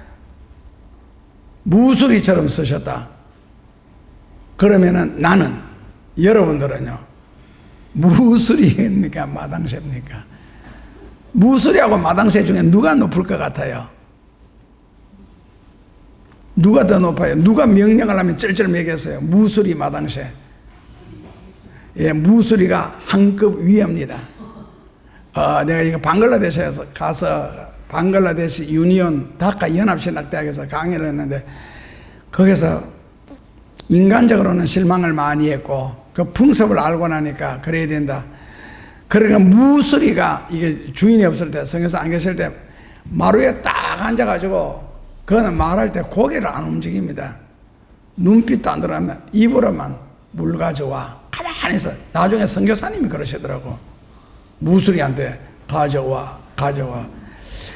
무수리처럼 쓰셨다. 그러면은 나는, 여러분들은요, 무수리입니까? 마당새입니까? 무수리하고 마당새 중에 누가 높을 것 같아요? 누가 더 높아요? 누가 명령을 하면 쩔쩔 매겠어요? 무수리, 마당새. 예, 무수리가 한 급 위입니다. 내가 이거 방글라데시에서 가서 방글라데시 유니온 다카 연합신학대학에서 강의를 했는데, 거기서 인간적으로는 실망을 많이 했고, 그 풍습을 알고 나니까 그래야 된다. 그러니까 무수리가 이게 주인이 없을 때, 성에서 안 계실 때 마루에 딱 앉아가지고 그거는 말할 때 고개를 안 움직입니다. 눈빛도 안 들어가면 입으로만 물 가져와. 가만히 있어. 나중에 선교사님이 그러시더라고. 무수리한테 가져와.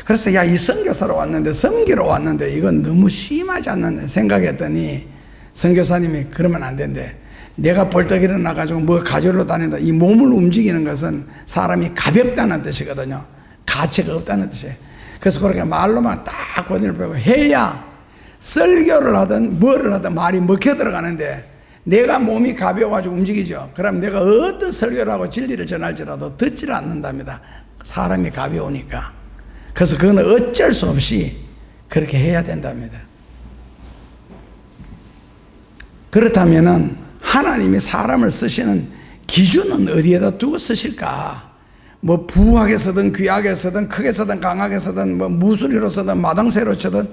그래서 야, 이 선교사로 왔는데, 섬기러 왔는데 이건 너무 심하지 않는 생각했더니 선교사님이 그러면 안 된대. 내가 벌떡 일어나가지고 뭐 가지러 다닌다. 이 몸을 움직이는 것은 사람이 가볍다는 뜻이거든요. 가치가 없다는 뜻이에요. 그래서 그렇게 말로만 딱 권위를 배우고 해야 설교를 하든 뭐를 하든 말이 먹혀 들어가는데, 내가 몸이 가벼워가지고 움직이죠. 그럼 내가 어떤 설교를 하고 진리를 전할지라도 듣지를 않는답니다. 사람이 가벼우니까. 그래서 그건 어쩔 수 없이 그렇게 해야 된답니다. 그렇다면은 하나님이 사람을 쓰시는 기준은 어디에다 두고 쓰실까? 부하게 쓰든 귀하게 쓰든 크게 쓰든 강하게 쓰든 무수리로 쓰든 마당새로 쓰든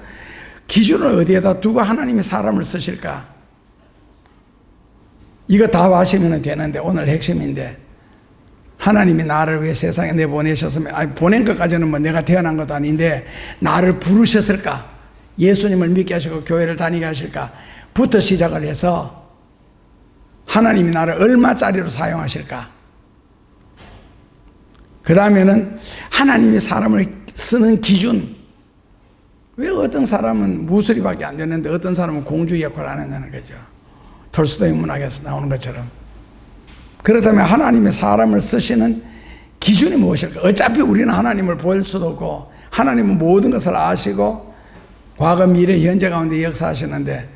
기준을 어디에다 두고 하나님이 사람을 쓰실까? 이거 다 아시면 되는데, 오늘 핵심인데, 하나님이 나를 위해 세상에 내보내셨으면, 보낸 것까지는 내가 태어난 것도 아닌데 나를 부르셨을까? 예수님을 믿게 하시고 교회를 다니게 하실까? 부터 시작을 해서 하나님이 나를 얼마짜리로 사용하실까? 그 다음에는 하나님이 사람을 쓰는 기준. 왜 어떤 사람은 무수리밖에 안 되는데 어떤 사람은 공주 역할을 안 한다는 거죠. 톨스토이 문학에서 나오는 것처럼. 그렇다면 하나님의 사람을 쓰시는 기준이 무엇일까? 어차피 우리는 하나님을 볼 수도 없고, 하나님은 모든 것을 아시고 과거, 미래, 현재 가운데 역사하시는데,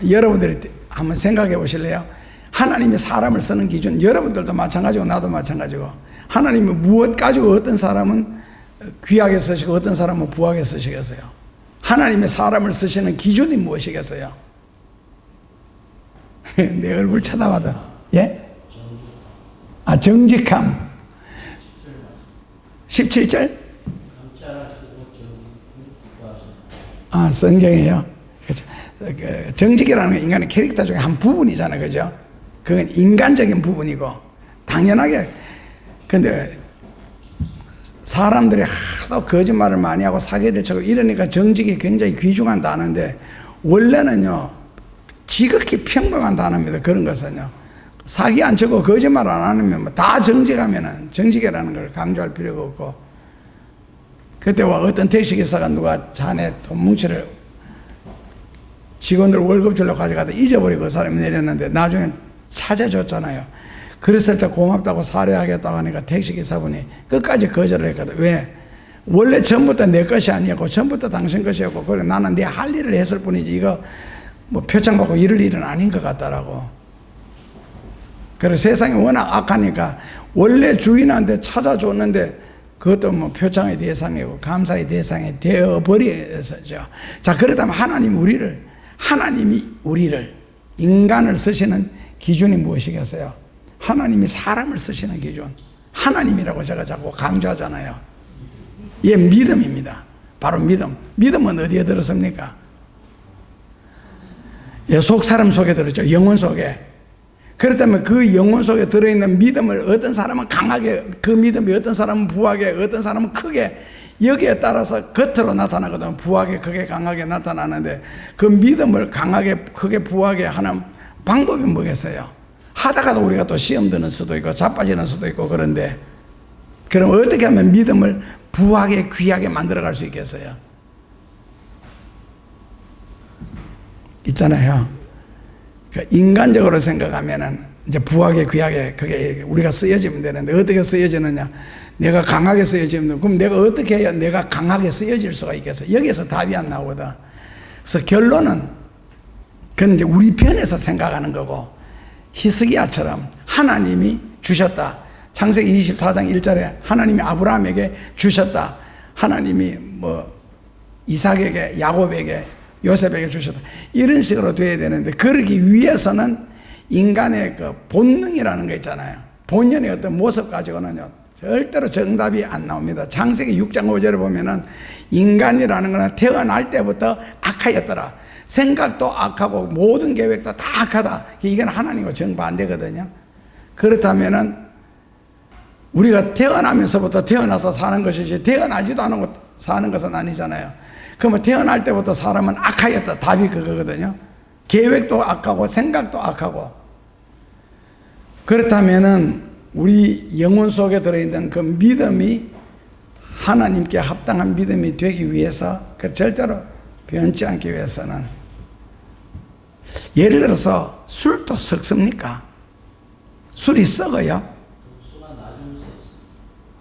여러분들이 한번 생각해 보실래요? 하나님이 사람을 쓰는 기준, 여러분들도 마찬가지고 나도 마찬가지고, 하나님이 무엇 가지고 어떤 사람은 귀하게 쓰시고 어떤 사람은 부하게 쓰시겠어요? 하나님의 사람을 쓰시는 기준이 무엇이겠어요? 내 얼굴 쳐다봐도, 예? 정직함. 17절? 성경이에요. 그렇죠. 정직이라는 건 인간의 캐릭터 중에 한 부분이잖아요. 그죠? 그건 인간적인 부분이고, 당연하게. 근데 사람들이 하도 거짓말을 많이 하고 사기를 치고 이러니까 정직이 굉장히 귀중한 단어인데, 원래는요, 지극히 평범한 단어입니다. 그런 것은요. 사기 안 치고 거짓말 안 하면 다 정직하면은 정직이라는 걸 강조할 필요가 없고, 그때 어떤 택시기사가 누가 자네 돈 뭉치를 직원들 월급 주려고 가져가다 잊어버리고 그 사람이 내렸는데 나중에 찾아줬잖아요. 그랬을 때 고맙다고 사례하겠다고 하니까 택시기사분이 끝까지 거절을 했거든. 왜? 원래 처음부터 내 것이 아니었고 처음부터 당신 것이었고, 그래 나는 내 할 일을 했을 뿐이지 이거 표창 받고 이럴 일은 아닌 것 같다라고. 그래서 세상이 워낙 악하니까 원래 주인한테 찾아줬는데 그것도 뭐 표창의 대상이고 감사의 대상이 되어버려서죠. 자, 그렇다면 하나님이 우리를 인간을 쓰시는 기준이 무엇이겠어요? 하나님이 사람을 쓰시는 기준, 하나님이라고 제가 자꾸 강조하잖아요. 예, 믿음입니다. 바로 믿음. 믿음은 어디에 들었습니까? 예, 사람 속에 들었죠. 영혼 속에. 그렇다면 그 영혼 속에 들어있는 믿음을 어떤 사람은 강하게, 그 믿음이 어떤 사람은 부하게, 어떤 사람은 크게, 여기에 따라서 겉으로 나타나거든. 부하게, 크게, 강하게 나타나는데 그 믿음을 강하게, 크게, 부하게 하는 방법이 뭐겠어요? 하다가도 우리가 또 시험 드는 수도 있고 자빠지는 수도 있고 그런데, 그럼 어떻게 하면 믿음을 부하게, 귀하게 만들어갈 수 있겠어요? 있잖아요. 인간적으로 생각하면은 이제 부하게, 귀하게 그게 우리가 쓰여지면 되는데, 어떻게 쓰여지느냐? 내가 강하게 쓰여지면, 그럼 내가 어떻게 해야 내가 강하게 쓰여질 수가 있겠어요? 여기서 답이 안 나오거든. 그래서 결론은 그건 이제 우리 편에서 생각하는 거고, 히스기야처럼 하나님이 주셨다. 창세기 24장 1절에 하나님이 아브라함에게 주셨다. 하나님이 뭐 이삭에게, 야곱에게, 요셉에게 주셨다. 이런 식으로 돼야 되는데, 그러기 위해서는 인간의 그 본능이라는 거 있잖아요. 본연의 어떤 모습 가지고는요, 절대로 정답이 안 나옵니다. 창세기 6장 5절에 보면은 인간이라는 거는 태어날 때부터 악하였더라. 생각도 악하고 모든 계획도 다 악하다. 이건 하나님과 정반대거든요. 그렇다면은 우리가 태어나면서부터 태어나서 사는 것이지 태어나지도 않고 사는 것은 아니잖아요. 그러면 태어날 때부터 사람은 악하였다. 답이 그거거든요. 계획도 악하고 생각도 악하고. 그렇다면은 우리 영혼 속에 들어있는 그 믿음이 하나님께 합당한 믿음이 되기 위해서, 그 절대로 변치 않기 위해서는, 예를 들어서 술도 썩습니까? 술이 썩어요?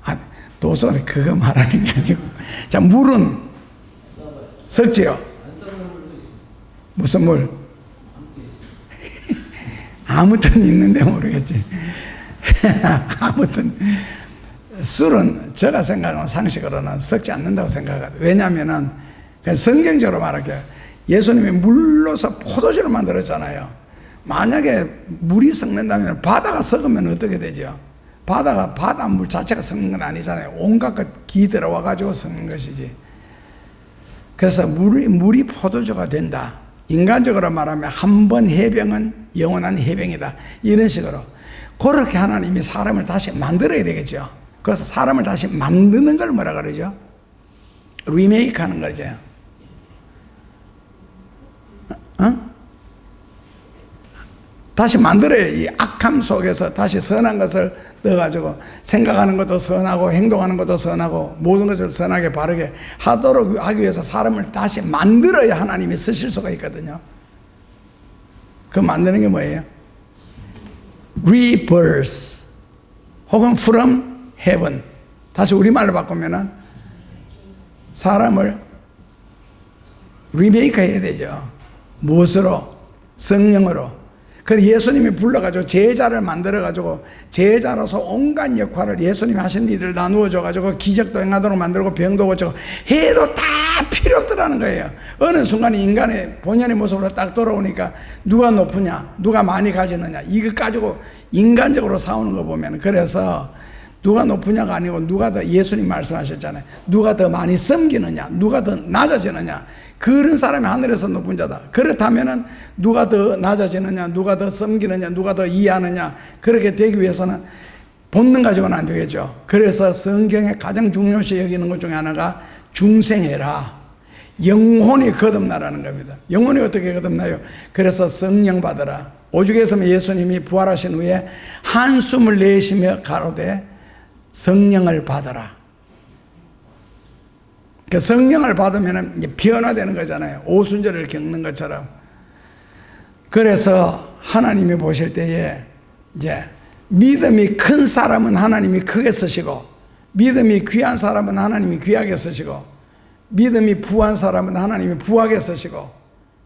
아, 도수는 그거 말하는 게 아니고, 자, 물은 썩지요? 무슨 물? 아무튼 있는데 모르겠지. 아무튼 술은 제가 생각하는 상식으로는 썩지 않는다고 생각하거든요. 왜냐하면은 성경적으로 말할게요. 예수님이 물로서 포도주를 만들었잖아요. 만약에 물이 썩는다면 바다가 썩으면 어떻게 되죠? 바닷물 자체가 썩는 건 아니잖아요. 온갖 기 들어와 가지고 썩는 것이지. 그래서 물이 포도주가 된다. 인간적으로 말하면 한 번 해병은 영원한 해병이다. 이런 식으로. 그렇게 하나님이 사람을 다시 만들어야 되겠죠. 그래서 사람을 다시 만드는 걸 뭐라 그러죠? 리메이크 하는 거죠. 다시 만들어야, 이 악함 속에서 다시 선한 것을 넣어가지고 생각하는 것도 선하고 행동하는 것도 선하고 모든 것을 선하게 바르게 하도록 하기 위해서 사람을 다시 만들어야 하나님이 쓰실 수가 있거든요. 그 만드는 게 뭐예요? Rebirth 혹은 from heaven. 다시 우리말로 바꾸면은 사람을 리메이크 해야 되죠. 무엇으로? 성령으로. 그래서 예수님이 불러가지고 제자를 만들어가지고 제자로서 온갖 역할을 예수님이 하신 일을 나누어줘가지고 기적도 행하도록 만들고 병도 고치고 해도 다 필요 없더라는 거예요. 어느 순간 인간의 본연의 모습으로 딱 돌아오니까 누가 높으냐, 누가 많이 가지느냐, 이거 가지고 인간적으로 싸우는 거 보면, 그래서 누가 높으냐가 아니고 누가 더, 예수님 말씀하셨잖아요. 누가 더 많이 섬기느냐, 누가 더 낮아지느냐, 그런 사람이 하늘에서 높은 자다. 그렇다면은 누가 더 낮아지느냐, 누가 더 섬기느냐, 누가 더 이해하느냐, 그렇게 되기 위해서는 본능 가지고는 안 되겠죠. 그래서 성경에 가장 중요시 여기는 것 중에 하나가 중생해라, 영혼이 거듭나라는 겁니다. 영혼이 어떻게 거듭나요? 그래서 성령 받으라. 오죽했으면 예수님이 부활하신 후에 한숨을 내쉬며 가로되 성령을 받으라. 그 성령을 받으면 이제 변화되는 거잖아요. 오순절을 겪는 것처럼. 그래서 하나님이 보실 때에 이제 믿음이 큰 사람은 하나님이 크게 쓰시고, 믿음이 귀한 사람은 하나님이 귀하게 쓰시고, 믿음이 부한 사람은 하나님이 부하게 쓰시고,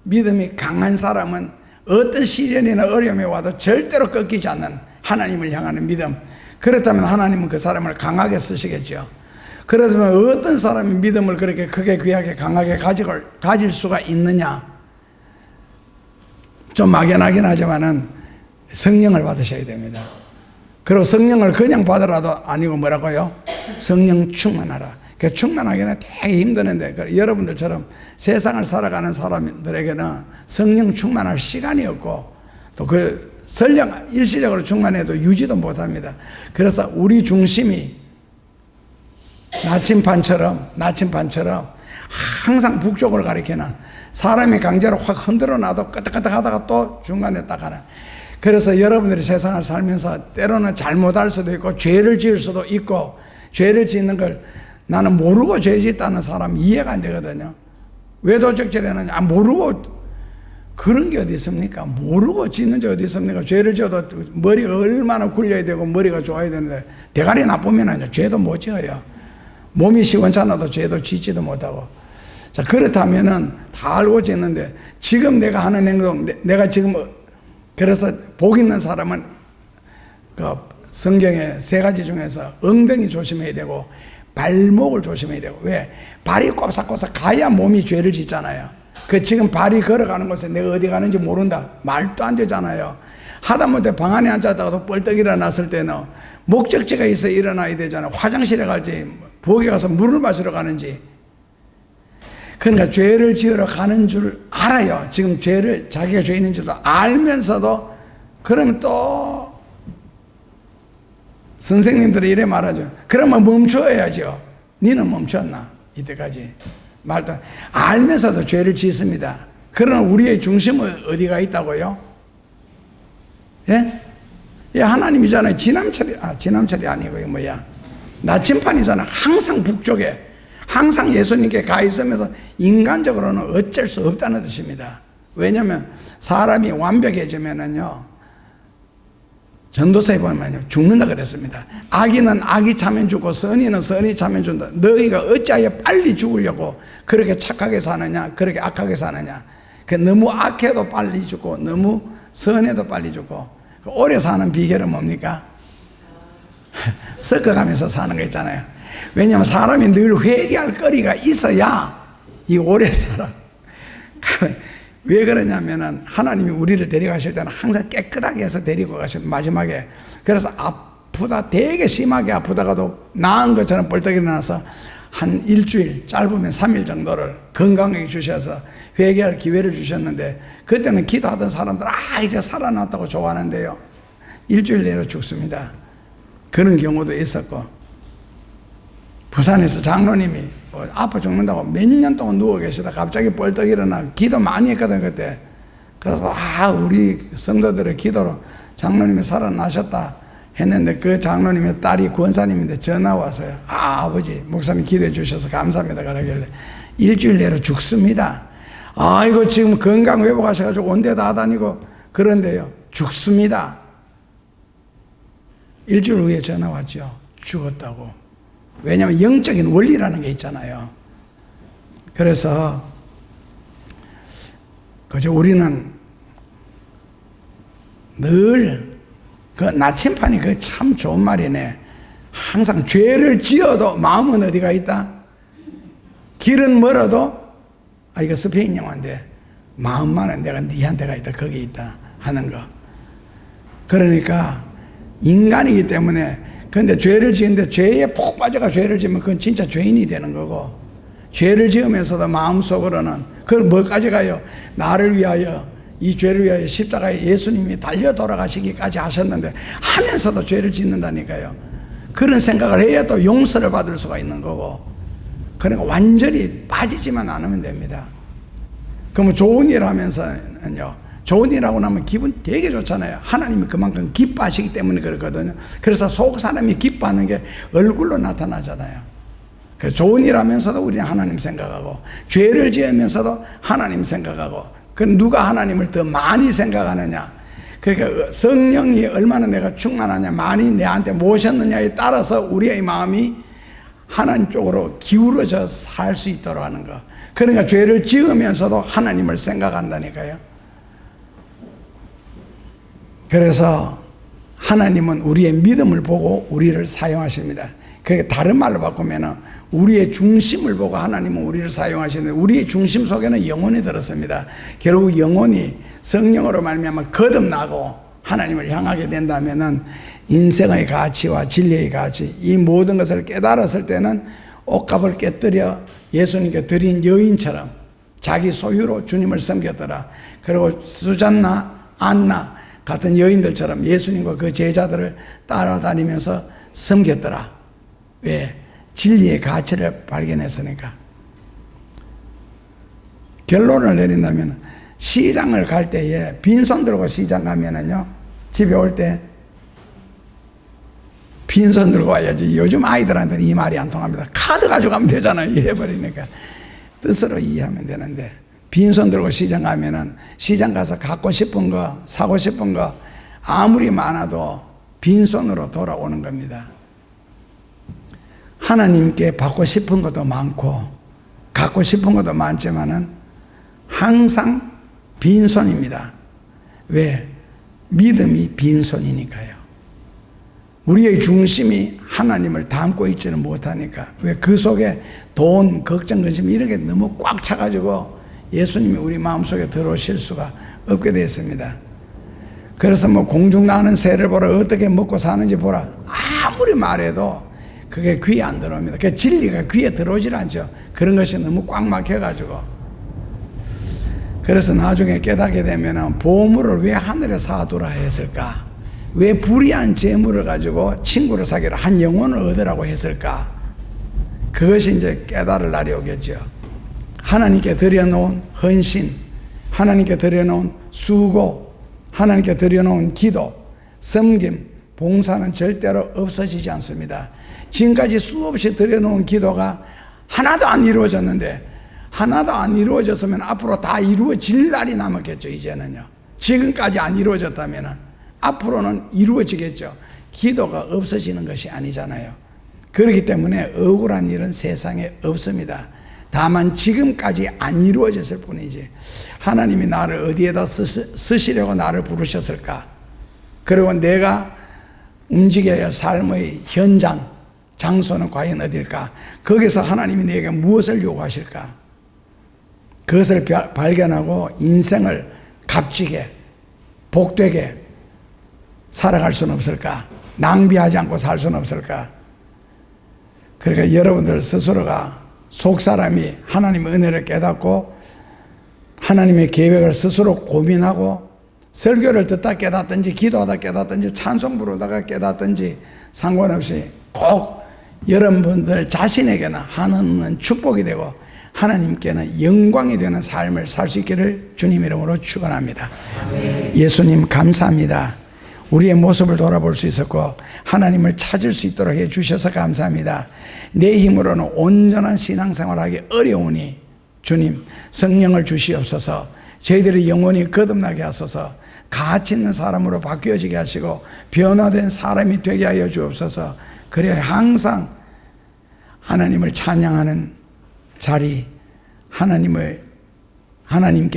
믿음이 강한 사람은 어떤 시련이나 어려움이 와도 절대로 꺾이지 않는 하나님을 향하는 믿음. 그렇다면 하나님은 그 사람을 강하게 쓰시겠죠. 그렇다면 어떤 사람이 믿음을 그렇게 크게 귀하게 강하게 가질 수가 있느냐? 좀 막연하긴 하지만은 성령을 받으셔야 됩니다. 그리고 성령을 그냥 받으라도 아니고 뭐라고요? 성령 충만하라. 그 충만하기는 되게 힘드는데 여러분들처럼 세상을 살아가는 사람들에게는 성령 충만할 시간이 없고 또 그 설령 일시적으로 충만해도 유지도 못합니다. 그래서 우리 중심이 나침반처럼 항상 북쪽을 가리키는, 사람이 강제로 확 흔들어 놔도 끄덕끄덕 하다가 또 중간에 딱 하는. 그래서 여러분들이 세상을 살면서 때로는 잘못할 수도 있고 죄를 지을 수도 있고, 죄를 짓는 걸 나는 모르고 죄 짓다는 사람 이해가 안 되거든요. 왜 도적질하느냐? 모르고. 그런 게 어디 있습니까? 모르고 짓는 게 어디 있습니까? 죄를 지어도 머리가 얼마나 굴려야 되고 머리가 좋아야 되는데, 대가리 나쁘면 죄도 못 지어요. 몸이 시원찮아도 죄도 짓지도 못하고. 자, 그렇다면은 다 알고 짓는데, 지금 내가 하는 행동, 내가 지금, 그래서 복 있는 사람은 그 성경의 세 가지 중에서 엉덩이 조심해야 되고 발목을 조심해야 되고. 왜? 발이 꼬삭꼬삭 가야 몸이 죄를 짓잖아요. 그 지금 발이 걸어가는 곳에 내가 어디 가는지 모른다, 말도 안 되잖아요. 하다못해 방 안에 앉았다가도 뻘떡 일어났을 때는 목적지가 있어 일어나야 되잖아요. 화장실에 갈지, 부엌에 가서 물을 마시러 가는지. 그러니까 죄를 지으러 가는 줄 알아요. 지금 죄를, 자기가 죄인인 줄도 알면서도. 그러면 또 선생님들이 이래 말하죠. 그러면 멈춰야죠. 니는 멈췄나? 이때까지. 말도 알면서도 죄를 짓습니다. 그러나 우리의 중심은 어디가 있다고요? 예? 예, 하나님이잖아요. 지남철이 아니고요. 나침반이잖아요. 항상 북쪽에, 항상 예수님께 가 있으면서 인간적으로는 어쩔 수 없다는 뜻입니다. 왜냐하면 사람이 완벽해지면은요, 전도서에 보면요, 죽는다 그랬습니다. 악인은 악이 차면 죽고 선인은 선이 차면 준다. 너희가 어찌하여 빨리 죽으려고 그렇게 착하게 사느냐, 그렇게 악하게 사느냐. 너무 악해도 빨리 죽고 너무 선해도 빨리 죽고. 오래 사는 비결은 뭡니까? 섞어가면서 사는 거 있잖아요. 왜냐하면 사람이 늘 회개할 거리가 있어야 이 오래 살아. 왜 그러냐면은 하나님이 우리를 데려가실 때는 항상 깨끗하게 해서 데리고 가실 마지막에. 그래서 아프다, 되게 심하게 아프다가도 나은 것처럼 벌떡 일어나서 한 일주일, 짧으면 3일 정도를 건강하게 주셔서 회개할 기회를 주셨는데, 그때는 기도하던 사람들 이제 살아났다고 좋아하는데요, 일주일 내로 죽습니다. 그런 경우도 있었고, 부산에서 장로님이 아파 죽는다고 몇 년 동안 누워 계시다 갑자기 벌떡 일어나, 기도 많이 했거든 그때. 그래서 우리 성도들의 기도로 장로님이 살아나셨다 했는데, 그 장로님의 딸이 권사님인데 전화 왔어요. 아버지, 목사님 기도해 주셔서 감사합니다 그러길래 일주일 내로 죽습니다. 이거 지금 건강 회복하셔가지고 온데 다 다니고 그런데요, 죽습니다. 일주일 후에 전화 왔죠. 죽었다고. 왜냐하면 영적인 원리라는 게 있잖아요. 그래서 그저 우리는 늘 그 나침반이 그 참 좋은 말이네. 항상 죄를 지어도 마음은 어디가 있다? 길은 멀어도, 이거 스페인 영화인데, 마음만은 내가 니한테가 있다, 거기 있다 하는 거. 그러니까 인간이기 때문에. 그런데 죄를 지은데 죄에 푹 빠져가 죄를 지으면 그건 진짜 죄인이 되는 거고, 죄를 지으면서도 마음속으로는 그걸 뭐까지 가요? 나를 위하여, 이 죄를 위하여 십자가에 예수님이 달려 돌아가시기까지 하셨는데 하면서도 죄를 짓는다니까요. 그런 생각을 해야 또 용서를 받을 수가 있는 거고. 그러니까 완전히 빠지지만 않으면 됩니다. 그러면 좋은 일 하면서는요, 좋은 일 하고 나면 기분 되게 좋잖아요. 하나님이 그만큼 기뻐하시기 때문에 그렇거든요. 그래서 속 사람이 기뻐하는 게 얼굴로 나타나잖아요. 그 좋은 일 하면서도 우리는 하나님 생각하고, 죄를 지으면서도 하나님 생각하고. 그 누가 하나님을 더 많이 생각하느냐. 그러니까 성령이 얼마나 내가 충만하냐, 많이 내한테 모셨느냐에 따라서 우리의 마음이 하나님 쪽으로 기울어져 살 수 있도록 하는 거. 그러니까 죄를 지으면서도 하나님을 생각한다니까요. 그래서 하나님은 우리의 믿음을 보고 우리를 사용하십니다. 그게 다른 말로 바꾸면은 우리의 중심을 보고 하나님은 우리를 사용하시는데, 우리의 중심 속에는 영혼이 들었습니다. 결국 영혼이 성령으로 말미암아 거듭나고 하나님을 향하게 된다면은 인생의 가치와 진리의 가치, 이 모든 것을 깨달았을 때는 옷값을 깨뜨려 예수님께 드린 여인처럼 자기 소유로 주님을 섬겼더라. 그리고 수잔나, 안나 같은 여인들처럼 예수님과 그 제자들을 따라다니면서 섬겼더라. 왜? 진리의 가치를 발견했으니까. 결론을 내린다면, 시장을 갈 때에 빈손 들고 시장 가면은요, 집에 올 때 빈손 들고 와야지. 요즘 아이들한테는 이 말이 안 통합니다. 카드 가져가면 되잖아요. 이래버리니까. 뜻으로 이해하면 되는데, 빈손 들고 시장 가면은 시장 가서 갖고 싶은 거, 사고 싶은 거 아무리 많아도 빈손으로 돌아오는 겁니다. 하나님께 받고 싶은 것도 많고 갖고 싶은 것도 많지만은 항상 빈손입니다. 왜? 믿음이 빈손이니까요. 우리의 중심이 하나님을 담고 있지는 못하니까. 왜? 그 속에 돈, 걱정, 근심 이런 게 너무 꽉 차가지고 예수님이 우리 마음속에 들어오실 수가 없게 되었습니다. 그래서 뭐 공중 나는 새를 보라, 어떻게 먹고 사는지 보라, 아무리 말해도 그게 귀에 안 들어옵니다. 그 진리가 귀에 들어오질 않죠. 그런 것이 너무 꽉 막혀가지고. 그래서 나중에 깨닫게 되면은 보물을 왜 하늘에 사두라 했을까? 왜 불의한 재물을 가지고 친구를 사귀라, 한 영혼을 얻으라고 했을까? 그것이 이제 깨달을 날이 오겠죠. 하나님께 드려놓은 헌신, 하나님께 드려놓은 수고, 하나님께 드려놓은 기도, 섬김, 봉사는 절대로 없어지지 않습니다. 지금까지 수없이 드려놓은 기도가 하나도 안 이루어졌는데, 하나도 안 이루어졌으면 앞으로 다 이루어질 날이 남았겠죠. 이제는요. 지금까지 안 이루어졌다면 앞으로는 이루어지겠죠. 기도가 없어지는 것이 아니잖아요. 그렇기 때문에 억울한 일은 세상에 없습니다. 다만 지금까지 안 이루어졌을 뿐이지, 하나님이 나를 어디에다 쓰시려고 나를 부르셨을까? 그리고 내가 움직여야 할 삶의 현장, 장소는 과연 어딜까? 거기서 하나님이 내게 무엇을 요구하실까? 그것을 발견하고 인생을 값지게, 복되게 살아갈 수는 없을까? 낭비하지 않고 살 수는 없을까? 그러니까 여러분들 스스로가 속사람이 하나님의 은혜를 깨닫고 하나님의 계획을 스스로 고민하고 설교를 듣다 깨닫든지 기도하다 깨닫든지 찬송 부르다가 깨닫든지 상관없이 꼭 여러분들 자신에게는 하나님은 축복이 되고 하나님께는 영광이 되는 삶을 살 수 있기를 주님 이름으로 축원합니다. 예수님 감사합니다. 우리의 모습을 돌아볼 수 있었고 하나님을 찾을 수 있도록 해주셔서 감사합니다. 내 힘으로는 온전한 신앙생활하기 어려우니 주님 성령을 주시옵소서. 저희들의 영혼이 거듭나게 하소서. 가치 있는 사람으로 바뀌어지게 하시고 변화된 사람이 되게 하여 주옵소서. 그래야 항상 하나님을 찬양하는 자리, 하나님께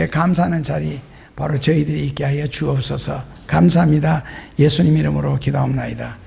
감사하는 자리 바로 저희들이 있게 하여 주옵소서. 감사합니다. 예수님 이름으로 기도합니다.